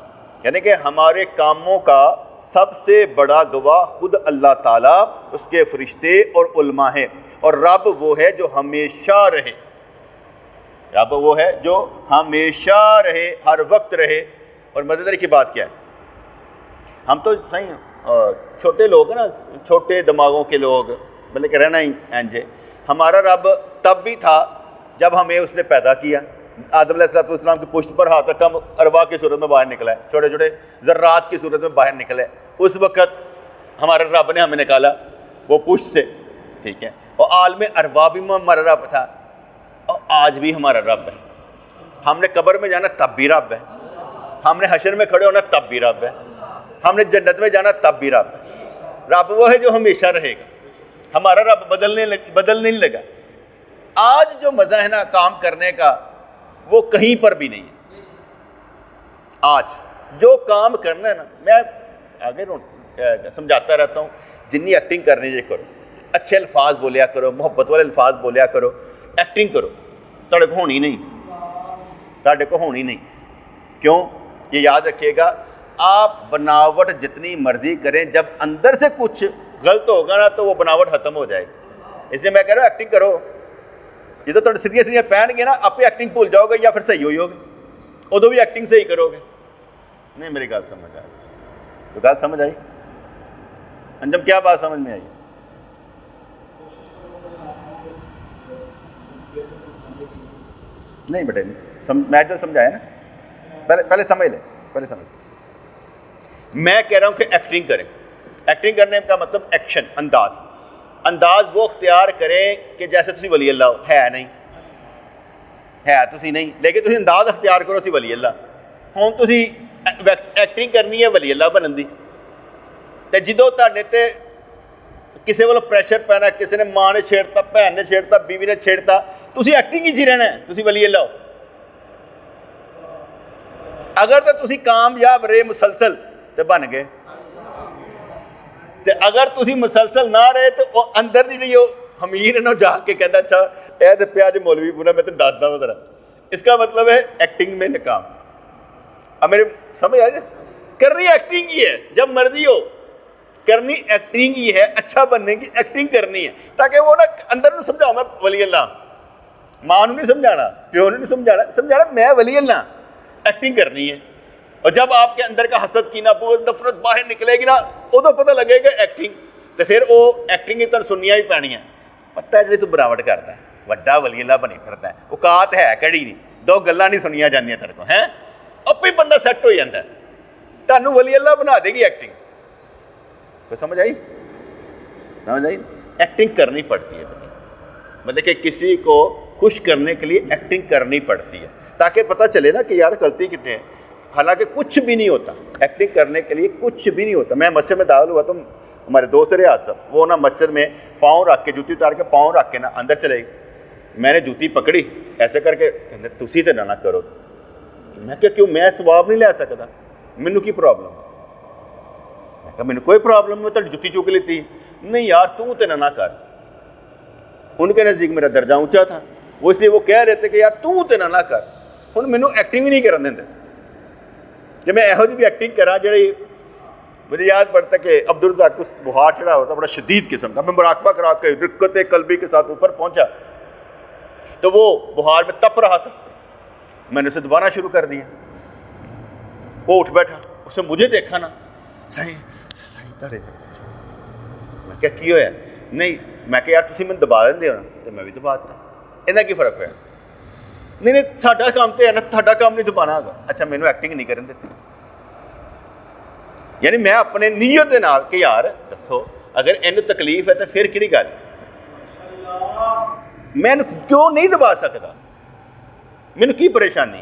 یعنی کہ ہمارے کاموں کا سب سے بڑا گواہ خود اللہ تعالیٰ, اس کے فرشتے اور علماء ہیں, اور رب وہ ہے جو ہمیشہ رہے. رب وہ ہے جو ہمیشہ رہے, ہر وقت رہے. اور مزیدار کی بات کیا ہے, ہم تو صحیح چھوٹے لوگ ہیں نا, چھوٹے دماغوں کے لوگ, بلکہ کہ رہنا ہی انجے. ہمارا رب تب بھی تھا جب ہمیں اس نے پیدا کیا. آدم علیہ السلام کی پشت پر ہاتھ رکھا, ارواح کی صورت میں باہر نکلا ہے, چھوٹے چھوٹے ذرات کی صورت میں باہر نکلے. اس وقت ہمارے رب نے ہمیں نکالا وہ پشت سے, ٹھیک ہے. اور عالم ارواح بھی ہمارا رب تھا, اور آج بھی ہمارا رب ہے. ہم نے قبر میں جانا تب بھی رب ہے, ہم نے حشر میں کھڑے ہونا تب بھی رب ہے, ہم نے جنت میں جانا تب بھی رب ہے. رب وہ ہے جو ہمیشہ رہے گا. ہمارا رب بدلنے نہیں لگا. آج جو مزہ ہے نا کام کرنے کا وہ کہیں پر بھی نہیں ہے. آج جو کام کرنا ہے نا, میں آگے سمجھاتا رہتا ہوں, جنی ایکٹنگ کرنی ہے کرو, اچھے الفاظ بولیا کرو, محبت والے الفاظ بولیا کرو, ایکٹنگ کرو. تھوڑے کو ہونی نہیں, تھوڑے کو ہونی نہیں. کیوں؟ یہ یاد رکھیے گا, آپ بناوٹ جتنی مرضی کریں, جب اندر سے کچھ غلط ہوگا نا تو وہ بناوٹ ختم ہو جائے گی. اس لیے میں کہہ رہا ہوں ایکٹنگ کرو. جدو تھوڑے سیدھیاں پہن گے نا آپ ایکٹنگ بھول جاؤ گے یا پھر صحیح ہوئی ہوگی, ادو بھی ایکٹنگ صحیح کرو گے. نہیں میری گل سمجھ آئی؟ تو گل سمجھ آئی؟ انجم کیا بات سمجھ میں آئی؟ نہیں بیٹے میں جو سمجھایا نا پہلے سمجھ لیں, پہلے سمجھ. میں کہہ رہا ہوں کہ ایکٹنگ کریں. ایکٹنگ کرنے کا مطلب ایکشن, انداز وہ اختیار کریں کہ جیسے تسی ولی اللہ ہو. ہے تسی نہیں, لیکن تسی انداز اختیار کرو سی ولی اللہ. ہوں تسی ایکٹنگ کرنی ہے ولی اللہ بنن دی, تے جدوں تہاڈے تے کسی والوں پریشر پینا, کسی نے ماں نے چھیڑتا, بھن نے چھیڑتا, بیوی نے چھیڑتا, تسی ایکٹنگ ہی چ رہنا ہے, تسی ولی اللہ ہو. اگر تو تسی کامیاب رہے مسلسل تے بن گئے, تے اگر تسی مسلسل نہ رہے تو وہ اندر دی جو حمیر ہے نا جا کے کہتا اچھا اے تے پیا جی مولوی پورا میں تمہیں دسدا ہوں ذرا. اس کا مطلب ہے ایکٹنگ میں ناکام. اب میرے سمجھ آ رہی ہے؟ کرنی ایکٹنگ ہی ہے, جب مرضی ہو کرنی ایکٹنگ ہی ہے. اچھا بننے کی ایکٹنگ کرنی ہے تاکہ وہ نا اندر نو سمجھاؤ میں ولی اللہ. ماں نہیں سمجھانا, پیو نے نہیں سمجھانا میں ولی اللہ. ایکٹنگ کرنی ہے. اور جب آپ کے اندر کا حسد کینہ بغض نفرت باہر نکلے گی نا ادو پتہ لگے گا ایکٹنگ. تو پھر وہ ایکٹنگ کی طرح سننیاں بھی پینیاں. پتہ ہے جی تو بناوٹ کرتا ہے, وڈا ولی اللہ بنی پھرتا ہے, اوقات ہے کڑی نہیں, دو گلاں نہیں سنیاں جاندیاں تیرے کو ہیں, آپ ہی بندہ سیٹ ہو جاتا ہے. تانوں ولی اللہ بنا دے گی ایکٹنگ. تو سمجھ آئی؟ سمجھ آئی؟ ایکٹنگ کرنی پڑتی ہے, مطلب کہ کسی کو خوش کرنے کے لیے ایکٹنگ کرنی پڑتی ہے تاکہ پتہ چلے نا کہ یار غلطی کتنے ہے. حالانکہ کچھ بھی نہیں ہوتا, ایکٹنگ کرنے کے لیے کچھ بھی نہیں ہوتا. میں مسجد میں داخل ہوا تو ہمارے دوست ریاض صاحب, وہ نا مسجد میں پاؤں رکھ کے, جوتی اتار کے پاؤں رکھ کے نا اندر چلے گئے. میں نے جوتی پکڑی ایسے کر کے, کہتے تسی تے نہ کرو. میں کہ کیوں, میں ثواب نہیں لے سکتا, مینوں کی پرابلم؟ میں کہا مینوں کوئی پرابلم نہیں, تہاڈی جوتی چک لیتی. نہیں یار تو تے نہ کر. ان کے نزدیک میرا درجہ اونچا تھا, وہ اس لیے وہ کہہ رہے تھے کہ یار تو تے نہ کر. ہن مینوں ایکٹنگ بھی نہیں کرن دیندے کہ میں یہو جی بھی ایکٹنگ کرا جڑی مجھے یاد پڑتا کہ عبدالرزاق کو بخار چڑھا ہوتا بڑا شدید قسم کا. میں مراقبہ کرا کے رقت قلبی کے ساتھ اوپر پہنچا تو وہ بخار میں تپ رہا تھا. میں نے اسے دبانا شروع کر دیا. وہ اٹھ بیٹھا, اس نے مجھے دیکھا نا, صحیح تارے. میں کیا کی ہویا؟ نہیں, میں کہ یار تسی میں دبا دیں ہو نا, تو میں بھی دبا دیتا. انہاں کی فرق ہے؟ نہیں ساڈا کام تو ہے نا, ساڈا کام نہیں دبانا ہوگا. اچھا مینوں ایکٹنگ نہیں کرن دیتی. یعنی میں اپنے نیت دے نال کہ یار دسو اگر اینوں تکلیف ہے تو پھر کہڑی گل, میں کیوں نہیں دبا سکتا, مینوں کی پریشانی.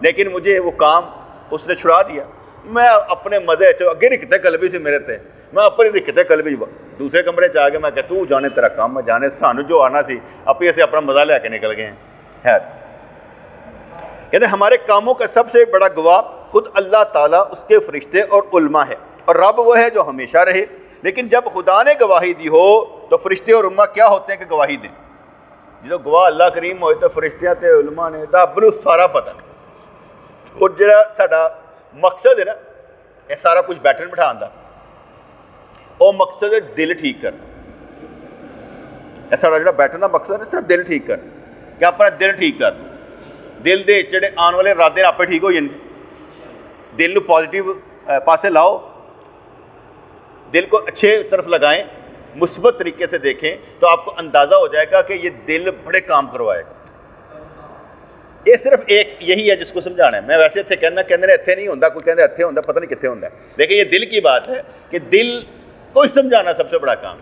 لیکن مجھے وہ کام اس نے چھڑا دیا. میں اپنے مزے اگے رکھتے قلبی سے میرے تے, میں اپنی رکھتے قلبی دوسرے کمرے چ آ کے میں کہ تو جانے تیرا کام ہے, جانے سانو جو آنا سی اپنی اسے اپنا مزہ لے کے نکل گئے ہیں. خیر کہتے ہمارے کاموں کا سب سے بڑا گواہ خود اللہ تعالیٰ, اس کے فرشتے اور علماء ہے, اور رب وہ ہے جو ہمیشہ رہے. لیکن جب خدا نے گواہی دی ہو تو فرشتے اور علماء کیا ہوتے ہیں کہ گواہی دیں. جب گواہ اللہ کریم ہوئے تو فرشتیاں تے علماء نے, رب نوں سارا پتہ. اور جڑا ساڈا مقصد ہے نا یہ سارا کچھ بیٹھن بٹھان دا, وہ مقصد ہے دل ٹھیک کرنا. یہ سارا جڑا بیٹھن دا مقصد ہے صرف دل ٹھیک کرنا, کہ اپنا دل ٹھیک کر. دل دے جڑے آن والے ارادے آپ ٹھیک ہو جائیں. دل نو پازیٹیو پاسے لاؤ, دل کو اچھے طرف لگائیں, مثبت طریقے سے دیکھیں تو آپ کو اندازہ ہو جائے گا کہ یہ دل بڑے کام کروائے گا. یہ صرف ایک یہی ہے جس کو سمجھانا ہے. میں ویسے اتنے کہنا کہنے اتنے نہیں ہوتا, کوئی کہتے اتنے ہوتا, پتہ نہیں کتنے ہوتا ہے, لیکن یہ دل کی بات ہے کہ دل کو سمجھانا سب سے بڑا کام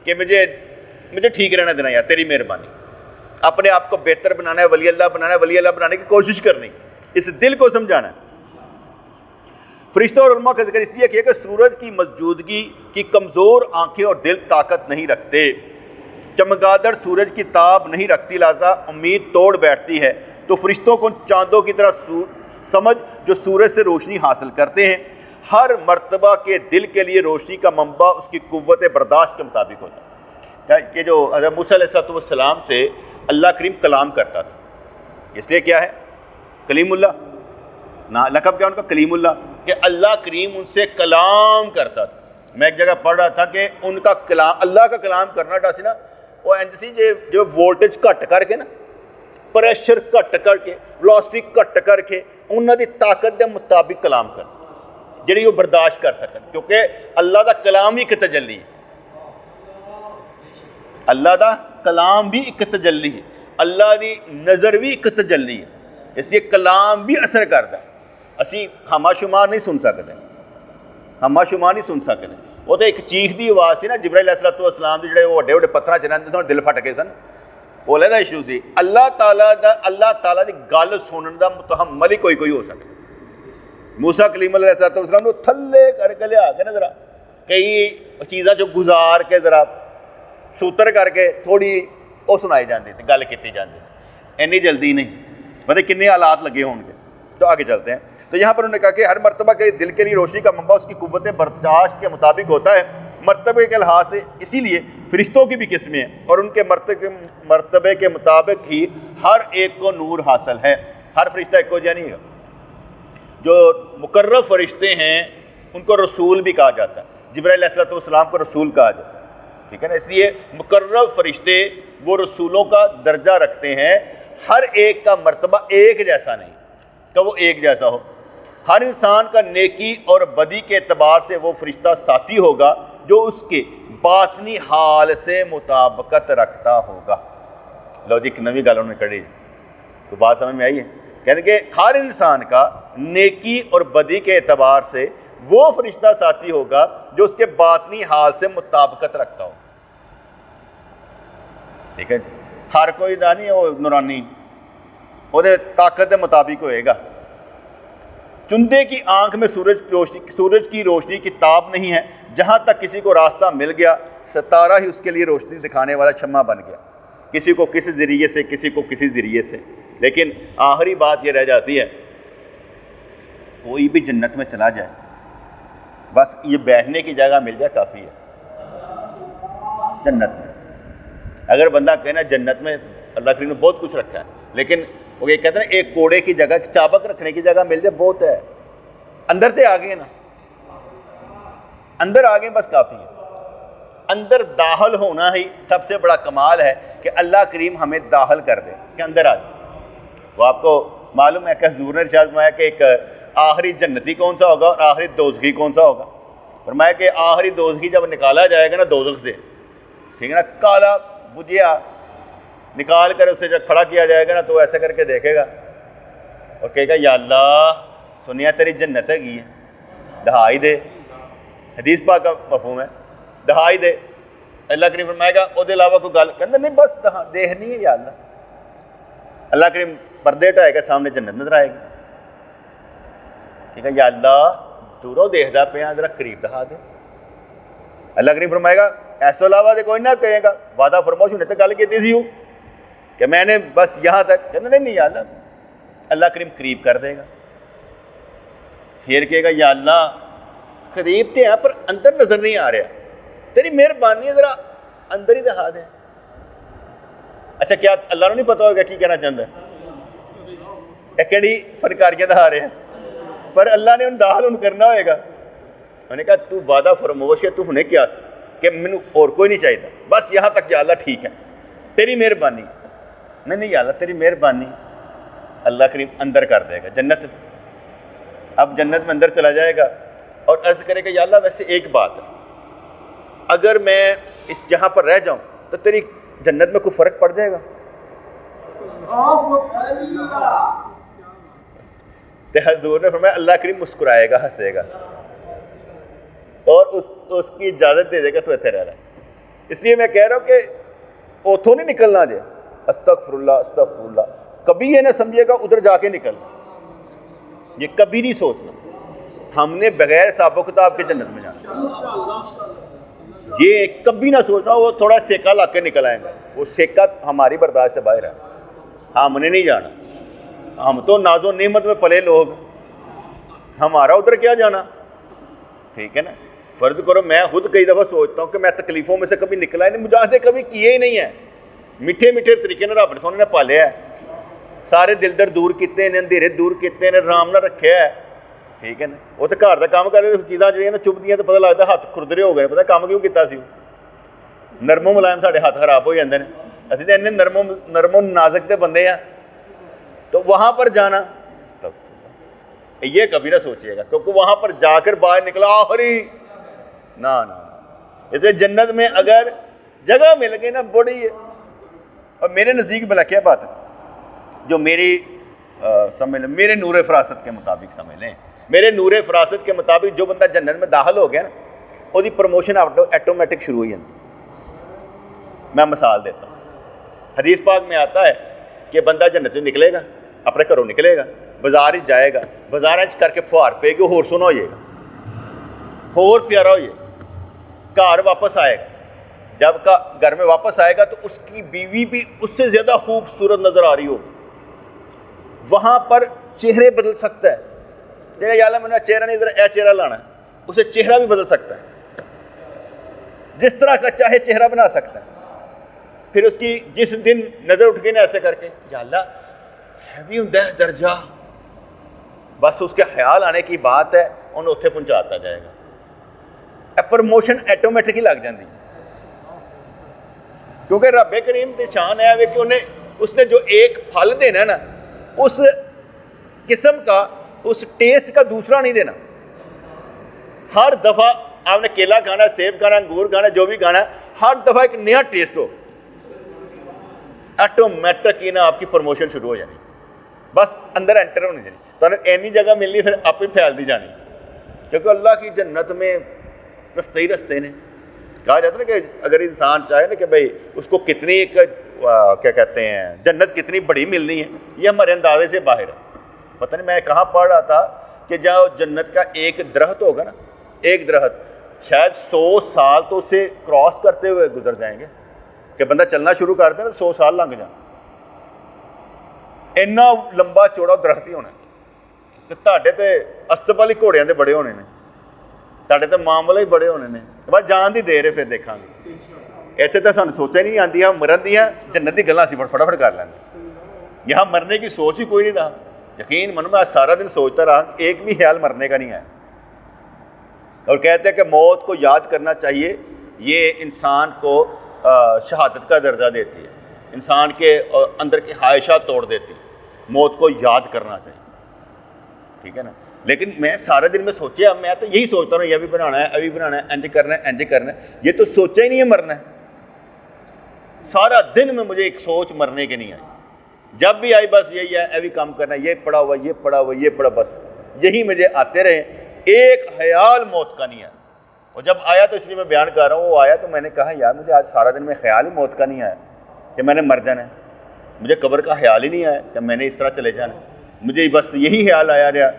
کہ مجھے ٹھیک رہنا دینا یار, تیری مہربانی. اپنے آپ کو بہتر بنانا ہے, ولی اللہ بنانا ہے, ولی اللہ بنانے کی کوشش کرنی, اس دل کو سمجھانا ہے. فرشتوں اور علماء کا ذکر اس لیے کیا کہ سورج کی موجودگی کی کمزور آنکھیں اور دل طاقت نہیں رکھتے، چمگادڑ سورج کی تاب نہیں رکھتی، لہذا امید توڑ بیٹھتی ہے، تو فرشتوں کو چاندوں کی طرح سمجھ جو سورج سے روشنی حاصل کرتے ہیں، ہر مرتبہ کے دل کے لیے روشنی کا منبع اس کی قوت برداشت کے مطابق ہوتا ہے۔ کہ جو حضرت موسیٰ علیہ السلام سے اللہ کریم کلام کرتا تھا، اس لیے کیا ہے کلیم اللہ، نا لقب کیا ان کا کلیم اللہ، کہ اللہ کریم ان سے کلام کرتا تھا۔ میں ایک جگہ پڑھ رہا تھا کہ ان کا کلام، اللہ کا کلام کرنا ٹا سی نا وہ سی جو وولٹیج کٹ کر کے نا، پریشر کٹ کر کے، ویلوسٹی کٹ کر کے انہوں دی طاقت دے مطابق کلام کرنا جڑی وہ برداشت کر سکن، کیونکہ اللہ دا کلام ہی ایک تجلی ہے، اللہ دا کلام بھی ایک تجلی ہے، اللہ دی نظر بھی ایک تجلی ہے، اس لیے کلام بھی اثر کرتا ہے۔ اسی ہما شمار نہیں سن سکتے، ہما شمار نہیں سن سکتے۔ وہ تو ایک چیخ دی آواز سی نا جبرائیل علیہ السلام دی جڑے وہ وڈے وڈے پتھراں چ رہندے سن، دل پھٹ گئے سن، وہ علیحدہ ایشو سی۔ اللہ تعالیٰ دی گل سنن دا متحمل ہی کوئی ہو سکتا۔ موسیٰ کلیم اللہ علیہ السلام کو تھلے کر کے لیا کے نا ذرا کئی چیزاں جو گزار کے ذرا سوتر کر کے تھوڑی وہ سنائی جاتی تھی، گل کیتی جاتی سی، اینی جلدی نہیں، مطلب کنے حالات لگے ہون گے۔ تو آگے چلتے ہیں، تو یہاں پر انہوں نے کہا کہ ہر مرتبہ کے دل کے لیے روشنی کا منبع اس کی قوت برداشت کے مطابق ہوتا ہے، مرتبے کے لحاظ سے۔ اسی لیے فرشتوں کی بھی قسمیں ہیں اور ان کے مرتبے کے مطابق ہی ہر ایک کو نور حاصل ہے۔ ہر فرشتہ ایک کو جا نہیں ہے، جو مقرب فرشتے ہیں ان کو رسول بھی کہا جاتا ہے، جبرائیل علیہ السلام کو رسول کہا جاتا ہے، ٹھیک ہے نا۔ اس لیے مقرب فرشتے وہ رسولوں کا درجہ رکھتے ہیں، ہر ایک کا مرتبہ ایک جیسا نہیں کہ وہ ایک جیسا ہو۔ ہر انسان کا نیکی اور بدی کے اعتبار سے وہ فرشتہ ساتھی ہوگا جو اس کے باطنی حال سے مطابقت رکھتا ہوگا۔ لو جی ایک نوی گل انہوں نے کڑی، تو بات سمجھ میں آئی ہے، کہتے کہ ہر انسان کا نیکی اور بدی کے اعتبار سے وہ فرشتہ ساتھی ہوگا جو اس کے باطنی حال سے مطابقت رکھتا ہو، ٹھیک ہے جی۔ ہر کوئی دا نہیں وہ نورانی وہ طاقت کے مطابق ہوئے گا۔ چندے کی آنکھ میں سورج کی روشنی کی تاب نہیں ہے، جہاں تک کسی کو راستہ مل گیا ستارہ ہی اس کے لیے روشنی دکھانے والا شمع بن گیا، کسی کو کسی ذریعے سے، کسی کو کسی ذریعے سے۔ لیکن آخری بات یہ رہ جاتی ہے، کوئی بھی جنت میں چلا جائے بس یہ بیٹھنے کی جگہ مل جائے کافی ہے جنت میں۔ اگر بندہ کہنا جنت میں اللہ کریم نے بہت کچھ رکھا ہے، لیکن وہ یہ کہتے ہیں ایک کوڑے کی جگہ، چابک رکھنے کی جگہ مل جائے بہت ہے، اندر سے آ گئے نا، اندر آ گئے بس کافی ہے۔ اندر داخل ہونا ہی سب سے بڑا کمال ہے کہ اللہ کریم ہمیں داخل کر دے کہ اندر آ جائے۔ وہ آپ کو معلوم ہے کہ حضور نے ارشاد فرمایا کہ ایک آخری جنتی کون سا ہوگا اور آخری دوزخی کون سا ہوگا۔ فرمایا کہ آخری دوزخی جب نکالا جائے گا نا دوزخ سے، ٹھیک ہے نا، کالا بجھیا نکال کر اسے جب کھڑا کیا جائے گا نا تو ایسا کر کے دیکھے گا اور کہے گا یا اللہ سنیا تیری جنت ہے گی ہے، دہائی دے۔ حدیث پاک کا مفہوم ہے دہائی دے۔ اللہ کریم فرمائے گا وہ علاوہ کوئی گل کہ نہیں بس دیکھنی ہے یا اللہ۔ اللہ کریم پردے ٹھائے گا، سامنے جنت نظر آئے گی، ٹھیک ہے، یا اللہ دوروں دیکھتا پیا ذرا قریب دکھا دے۔ اللہ کریم فرمائے گا ایسے علاوہ دے کوئی نہ کہے گا، وعدہ فرموش نے تو گل کی تھی کہ میں نے بس یہاں تک، کہتے نہیں یا اللہ۔ اللہ کریم قریب کر دے گا، پھر کہے گا یا اللہ قریب تے ہیں پر اندر نظر نہیں آ رہا، تیری مہربانی ہے ذرا اندر ہی دکھا دے۔ اچھا کیا اللہ نے نہیں پتا ہوگا کی کہنا چاہتا ہے، کہڑی فنکاریاں دکھا رہے ہیں، پر اللہ نے ان داخل ان کرنا ہوئے گا۔ میں نے کہا تو وعدہ فرموش ہے، تو ہنے کیا کہ مینوں اور کوئی نہیں چاہیے بس یہاں تک یا اللہ ٹھیک ہے تیری مہربانی۔ نہیں یا اللہ تیری مہربانی، اللہ کریم اندر کر دے گا جنت۔ اب جنت میں اندر چلا جائے گا اور عرض کرے گا یا اللہ ویسے ایک بات ہے، اگر میں اس جہاں پر رہ جاؤں تو تیری جنت میں کوئی فرق پڑ جائے گا؟ تو حضور نے فرمایا اللہ کریم مسکرائے گا، ہنسے گا اور اس کی اجازت دے دے گا تو اتنے رہ رہا ہے۔ اس لیے میں کہہ رہا ہوں کہ اتوں نہیں نکلنا جائے، استغفر اللہ استغفر اللہ، کبھی یہ نہ سمجھے گا ادھر جا کے نکلنا، یہ کبھی نہیں سوچنا۔ ہم نے بغیر حساب و کتاب کے جنت میں جانا. یہ کبھی نہ سوچنا وہ تھوڑا سیکہ لا کے نکل آئیں گے, وہ سیکہ ہماری برداشت سے باہر ہے, ہم نے نہیں جانا. ہم تو ناز و نعمت میں پلے لوگ, ہمارا ادھر کیا جانا. ٹھیک ہے نا. فرض کرو میں خود کئی دفعہ سوچتا ہوں کہ میں تکلیفوں میں سے کبھی نکلا ہی نہیں, مجاہدے کبھی کیے ہی نہیں ہیں, میٹھے میٹھے طریقے نے رب سونے نے پالیا ہے, سارے دل در دور کیتے ہیں, اندھیرے دور کیتے ہیں, رام نہ رکھیا ہے. ٹھیک ہے نا. وہ تو گھر کا کام کر رہے, چیزاں جہاں چبھدیاں تو پتہ لگتا ہاتھ کھردرے ہو گئے, پتہ کام کیوں کیتا سی. نرم و ملائم ساڈے ہاتھ خراب ہو جاندے نے, اسی تو انہیں نرم و نازک تے بندے ہیں. تو وہاں پر جانا یہ کبھی نہ سوچیے گا, کیونکہ وہاں پر جا کر باہر نکلا آخری نہ. اسے جنت میں اگر جگہ مل گئی نا بڑی ہے. اور میرے نزدیک بلا کیا بات ہے, جو میری سمجھ لیں میرے نور فراست کے مطابق سمجھ لیں, میرے نور فراست کے مطابق جو بندہ جنت میں داخل ہو گیا نا, وہ پروموشن ایٹومیٹک شروع ہو جاتی. میں مثال دیتا ہوں, حدیث پاک میں آتا ہے کہ بندہ جنت سے نکلے گا, اپنے گھروں نکلے گا, بازار جائے گا, بازار کر کے فوار پہ گی, ہور سونا ہو جائے گا, ہور پیارا ہو جائے گا. گھر واپس آئے گا, جب گھر میں واپس آئے گا تو اس کی بیوی بھی اس سے زیادہ خوبصورت نظر آ رہی ہو. وہاں پر چہرے بدل سکتا ہے, دیکھا یا اللہ میں نے چہرہ نہیں, ادھر اے چہرہ لانا ہے, اسے چہرہ بھی بدل سکتا ہے, جس طرح کا چاہے چہرہ بنا سکتا ہے. پھر اس کی جس دن نظر اٹھ گئی نا ایسے کر کے, یا اللہ ہیوی ہوں درجہ, بس اس کے خیال آنے کی بات ہے, انہیں اتنے پہنچاتا جائے گا. پروموشن ایٹومیٹک ہی لگ جاتی, کیونکہ رب کریم کی شان ہے کہ انہیں اس نے جو ایک پھل دینا ہے نا, اس قسم کا, اس ٹیسٹ کا دوسرا نہیں دینا. ہر دفعہ آپ نے کیلا کھانا, سیب کھانا, انگور کھانا, جو بھی کھانا ہے, ہر دفعہ ایک نیا ٹیسٹ ہو, ایٹومیٹک ہی نا آپ کی پروموشن شروع ہو جانی. بس اندر انٹر ہونی چاہیے, تو اینی جگہ ملنی, پھر آپ ہی پھیل دی جانی. کیونکہ اللہ کی جنت میں رستے ہی رستے نے. کہا جاتا ہے نا کہ اگر انسان چاہے نا کہ بھائی اس کو کتنی ایک کیا کہتے ہیں جنت کتنی بڑی ملنی ہے, یہ ہمارے اندازے سے باہر ہے. پتہ نہیں میں کہاں پڑھ رہا تھا کہ جہاں جنت کا ایک درخت ہوگا نا, ایک درخت شاید 100 سال تو اسے کراس کرتے ہوئے گزر جائیں گے, کہ بندہ چلنا شروع کر دے نا 100 سال لنگ جائیں. اینا لمبا چوڑا درخت ہی ہونا. تو تاڈے تے استبل ہی گھوڑیاں دے بڑے ہونے نے, تاڈے تے معاملے ہی بڑے ہونے نے. بس جان دی دیر ہے, پھر دیکھاں گے. اتنے تو سانوں سوچا ہی نہیں آتی, ہم مرن دیا جنت دی گلاں اسی فٹافٹ کر لیں. یہاں مرنے کی سوچ ہی کوئی نہیں رہا. یقین منو میں آج سارا دن سوچتا رہا, ایک بھی خیال مرنے کا نہیں ہے. اور کہتے ہیں کہ موت کو یاد کرنا چاہیے, یہ انسان کو شہادت کا درجہ دیتی ہے, انسان کے اندر کی خواہشات توڑ دیتی ہے. موت کو یاد کرنا چاہیے. ٹھیک ہے نا. لیکن میں سارے دن میں سوچیا, میں تو یہی سوچتا ہوں, یہ بھی بنانا ہے, ابھی بنانا ہے, انج کرنا ہے, انج کرنا ہے. یہ تو سوچا ہی نہیں ہے مرنا ہے. سارا دن میں مجھے ایک سوچ مرنے کی نہیں آئی. جب بھی آئی بس یہی ہے, ابھی کام کرنا ہے, یہ پڑا ہوا, یہ پڑا ہوا, یہ پڑا, بس یہی مجھے آتے رہے. ایک خیال موت کا نہیں ہے. اور جب آیا تو اس لیے میں بیان کر رہا ہوں, وہ آیا تو میں نے کہا یار مجھے آج سارا دن میں خیال ہی موت کا نہیں آیا کہ میں نے مر جانا ہے. مجھے قبر کا خیال ہی نہیں آیا کہ میں نے اس طرح چلے جانا ہے. مجھے بس یہی خیال آیا رہا,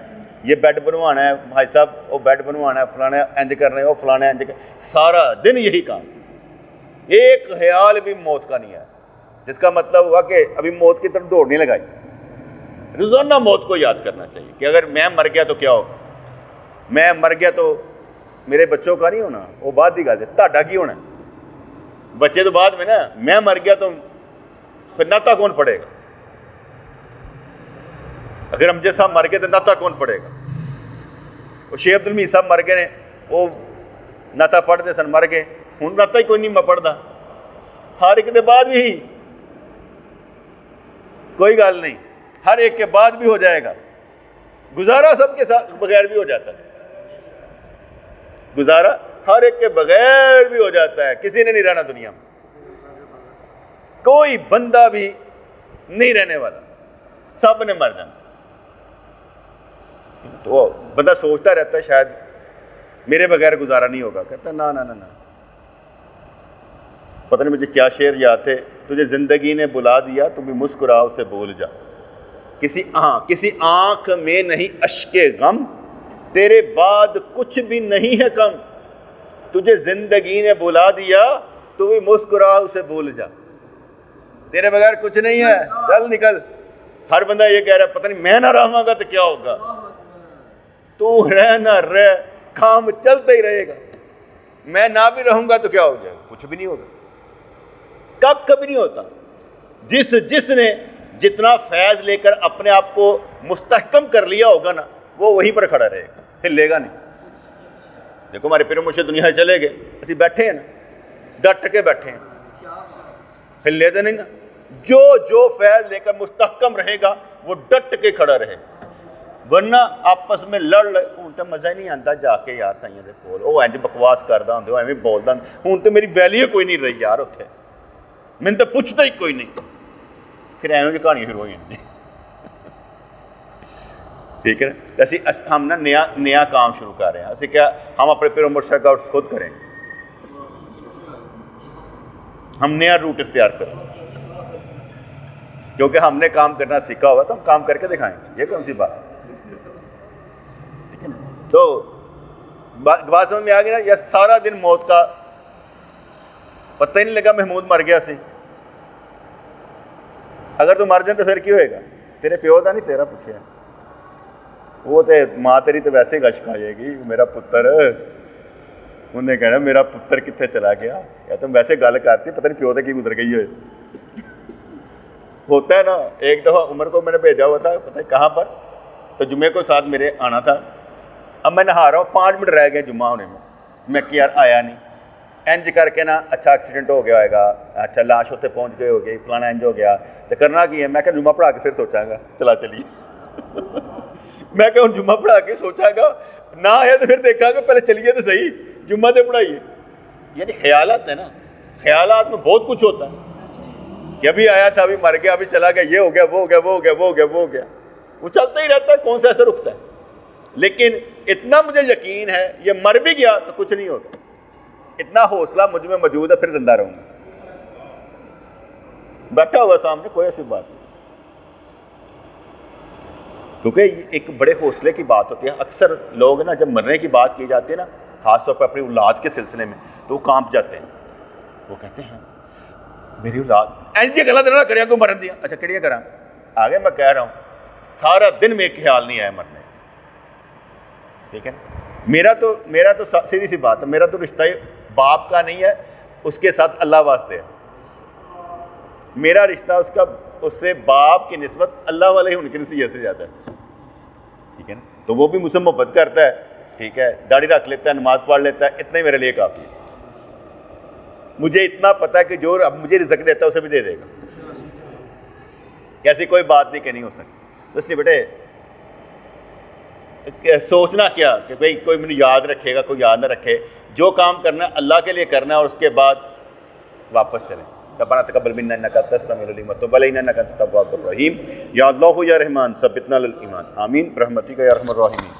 یہ بیڈ بنوانا ہے بھائی صاحب, وہ بیڈ بنوانا ہے, فلانا انج کرنا ہے, وہ فلانا انج کرنا, سارا دن یہی کام. ایک خیال بھی موت کا نہیں ہے, جس کا مطلب ہوا کہ ابھی موت کی طرف دوڑ نہیں لگائی. روزانہ موت کو یاد کرنا چاہیے کہ اگر میں مر گیا تو کیا ہو. میں مر گیا تو میرے بچوں کا نہیں ہونا, وہ بعد کی گل ہے. تہاڈا کی ہونا بچے تو بعد میں نا. میں مر گیا تو پھر ناتا کون پڑے گا. اگر امجد صاحب مر گئے تو ناتا کون پڑے گا. وہ شیخ عبد الحمید صاحب مر گئے نے, وہ ناتا پڑھتے سن, مر گئے, ہوں ناتا ہی کوئی نہیں میں پڑھتا. ہر ایک کے بعد بھی کوئی گل نہیں, ہر ایک کے بعد بھی ہو جائے گا. گزارا سب کے ساتھ بغیر بھی ہو جاتا ہے. گزارا ہر ایک کے بغیر بھی ہو جاتا ہے. کسی نے نہیں رہنا دنیا میں, کوئی بندہ بھی نہیں رہنے والا, سب نے مر جانا. تو بندہ سوچتا رہتا ہے شاید میرے بغیر گزارا نہیں ہوگا. کہتا نا نا نا نا, پتہ نہیں مجھے کیا شعر یاد تھے, تجھے زندگی نے بلا دیا تو بھی مسکرا اسے بول جا. کسی آنکھ میں نہیں اشک غم, تیرے بعد کچھ بھی نہیں ہے کم، تجھے زندگی نے بلا دیا تو بھی مسکرا اسے بھول جا، تیرے بغیر کچھ نہیں ہے، چل نکل۔ ہر بندہ یہ کہہ رہا ہے پتہ نہیں میں نہ رہوں گا تو کیا ہوگا، تو رہ نہ رہ کام چلتا ہی رہے گا، میں نہ بھی رہوں گا تو کیا ہو جائے گا، کچھ بھی نہیں ہوگا، کبھی نہیں ہوتا۔ جس نے جتنا فیض لے کر اپنے آپ کو مستحکم کر لیا ہوگا نا، وہ وہیں پر کھڑا رہے گا، ہلے گا نہیں۔ دیکھو ہمارے پیر مرشد دنیا سے چلے گئے، اسی بیٹھے ہیں نا، ڈٹ کے بیٹھے ہیں، ہلے تو نہیں نا۔ جو فیض لے کر مستحکم رہے گا وہ ڈٹ کے کھڑا رہے گا، ورنہ آپس میں لڑ ہوں تو مزہ ہی نہیں آتا جا کے یار سائیاں دے کول، وہ انج بکواس کردا ہوں ایویں بولدا ہوں تو میری ویلیو کوئی نہیں رہی یار اتنے، میں تو پوچھتا ہی کوئی نہیں، پھر ایویں کی کہانی شروع ہو جاتی۔ ٹھیک ہے نا، ہم نا نیا کام شروع کر رہے ہیں، اسی کیا ہم اپنے پیر مرشد کا خود کریں، ہم نیا روٹ اختیار کریں، کیونکہ ہم نے کام کرنا سیکھا ہوا تو ہم کام کر کے دکھائیں گے، یہ کون سی بات ٹھیک ہے نا۔ تو بات سمجھ میں آ گئی نا، یا سارا دن موت کا پتہ ہی نہیں لگا محمود مر گیا سی، اگر تو مر جائیں تو پھر کیا ہوئے گا، تیرے پیو دا نہیں تیرا پوچھے، وہ تو ماں تیری تو ویسے ہی گش کھا جائے گی، میرا پتر، انہیں کہنا میرا پتر کتنے چلا گیا، یا تم ویسے گل کرتی پتہ نہیں پیو تو کی گزر گئی ہوئے۔ ہوتا ہے نا، ایک دفعہ عمر کو میں نے بھیجا ہوا تھا پتہ ہے کہاں پر، تو جمعے کو ساتھ میرے آنا تھا، اب میں نہا رہا ہوں 5 منٹ رہ گئے جمعہ ہونے میں کہ یار آیا نہیں، انج کر کے نا اچھا ایکسیڈنٹ ہو گیا ہوئے گا، اچھا لاش ہوتے پہنچ گئے ہو گئی، فلانا انج ہو گیا، تو کرنا کی ہے، میں کہ جمعہ پڑھا کے پھر سوچاں گا، چلا چلیے میں کہ جمعہ پڑھا کے سوچاں گا، نہ آیا تو پھر دیکھا گا، پہلے چلیے تو صحیح، جمعہ تو پڑھائیے۔ یعنی خیالات ہے نا، خیالات میں بہت کچھ ہوتا ہے کہ ابھی آیا تھا ابھی مر گیا ابھی چلا گیا، یہ ہو گیا وہ ہو گیا وہ ہو گیا وہ ہو گیا وہ ہو گیا، وہ چلتا ہی رہتا ہے، کون سا ایسا رکتا ہے۔ لیکن اتنا مجھے یقین ہے یہ مر بھی گیا تو کچھ نہیں ہوتا، اتنا حوصلہ مجھ میں موجود ہے، پھر زندہ رہوں گا، بیٹھا ہوا سامنے، کوئی ایسی بات نہیں، کیونکہ ایک بڑے حوصلے کی بات ہوتی ہے۔ اکثر لوگ نا جب مرنے کی بات کی جاتی ہے نا، خاص طور پر اپنی اولاد کے سلسلے میں، تو وہ کانپ جاتے ہیں، وہ کہتے ہیں میری اولاد ایسی غلط نہ کرے کو مرن دیا، اچھا کہڑی کرا آگے میں کہہ رہا ہوں سارا دن میں ایک خیال نہیں آیا مرنے، ٹھیک ہے نا۔ میرا تو سیدھی سی بات ہے، میرا تو رشتہ باپ کا نہیں ہے، اس کے ساتھ اللہ واسطے ہے، میرا رشتہ اس سے باپ کی نسبت اللہ والے ان کی نصیحت سے زیادہ ہے، ٹھیک ہے نا۔ تو وہ بھی مجھ سے محبت کرتا ہے، ٹھیک ہے، داڑھی رکھ لیتا ہے، نماز پڑھ لیتا ہے، اتنا ہی میرے لیے کافی ہے۔ مجھے اتنا پتہ ہے کہ جو اب مجھے رزق دیتا ہے اسے بھی دے دے گا، ایسی کوئی بات نہیں کہ نہیں ہو سکتی۔ اس لیے بیٹے سوچنا کیا کہ بھئی کوئی مجھے یاد رکھے گا کوئی یاد نہ رکھے، جو کام کرنا ہے اللہ کے لیے کرنا ہے، اور اس کے بعد واپس چلیں۔ ربنا تقبل منا انک انت السمیع العلیم وتب علینا انک انت التواب الرحیم، یا اللہ یا رحمان ثبتنا علی الایمان، آمین برحمتک یا ارحم الراحمین۔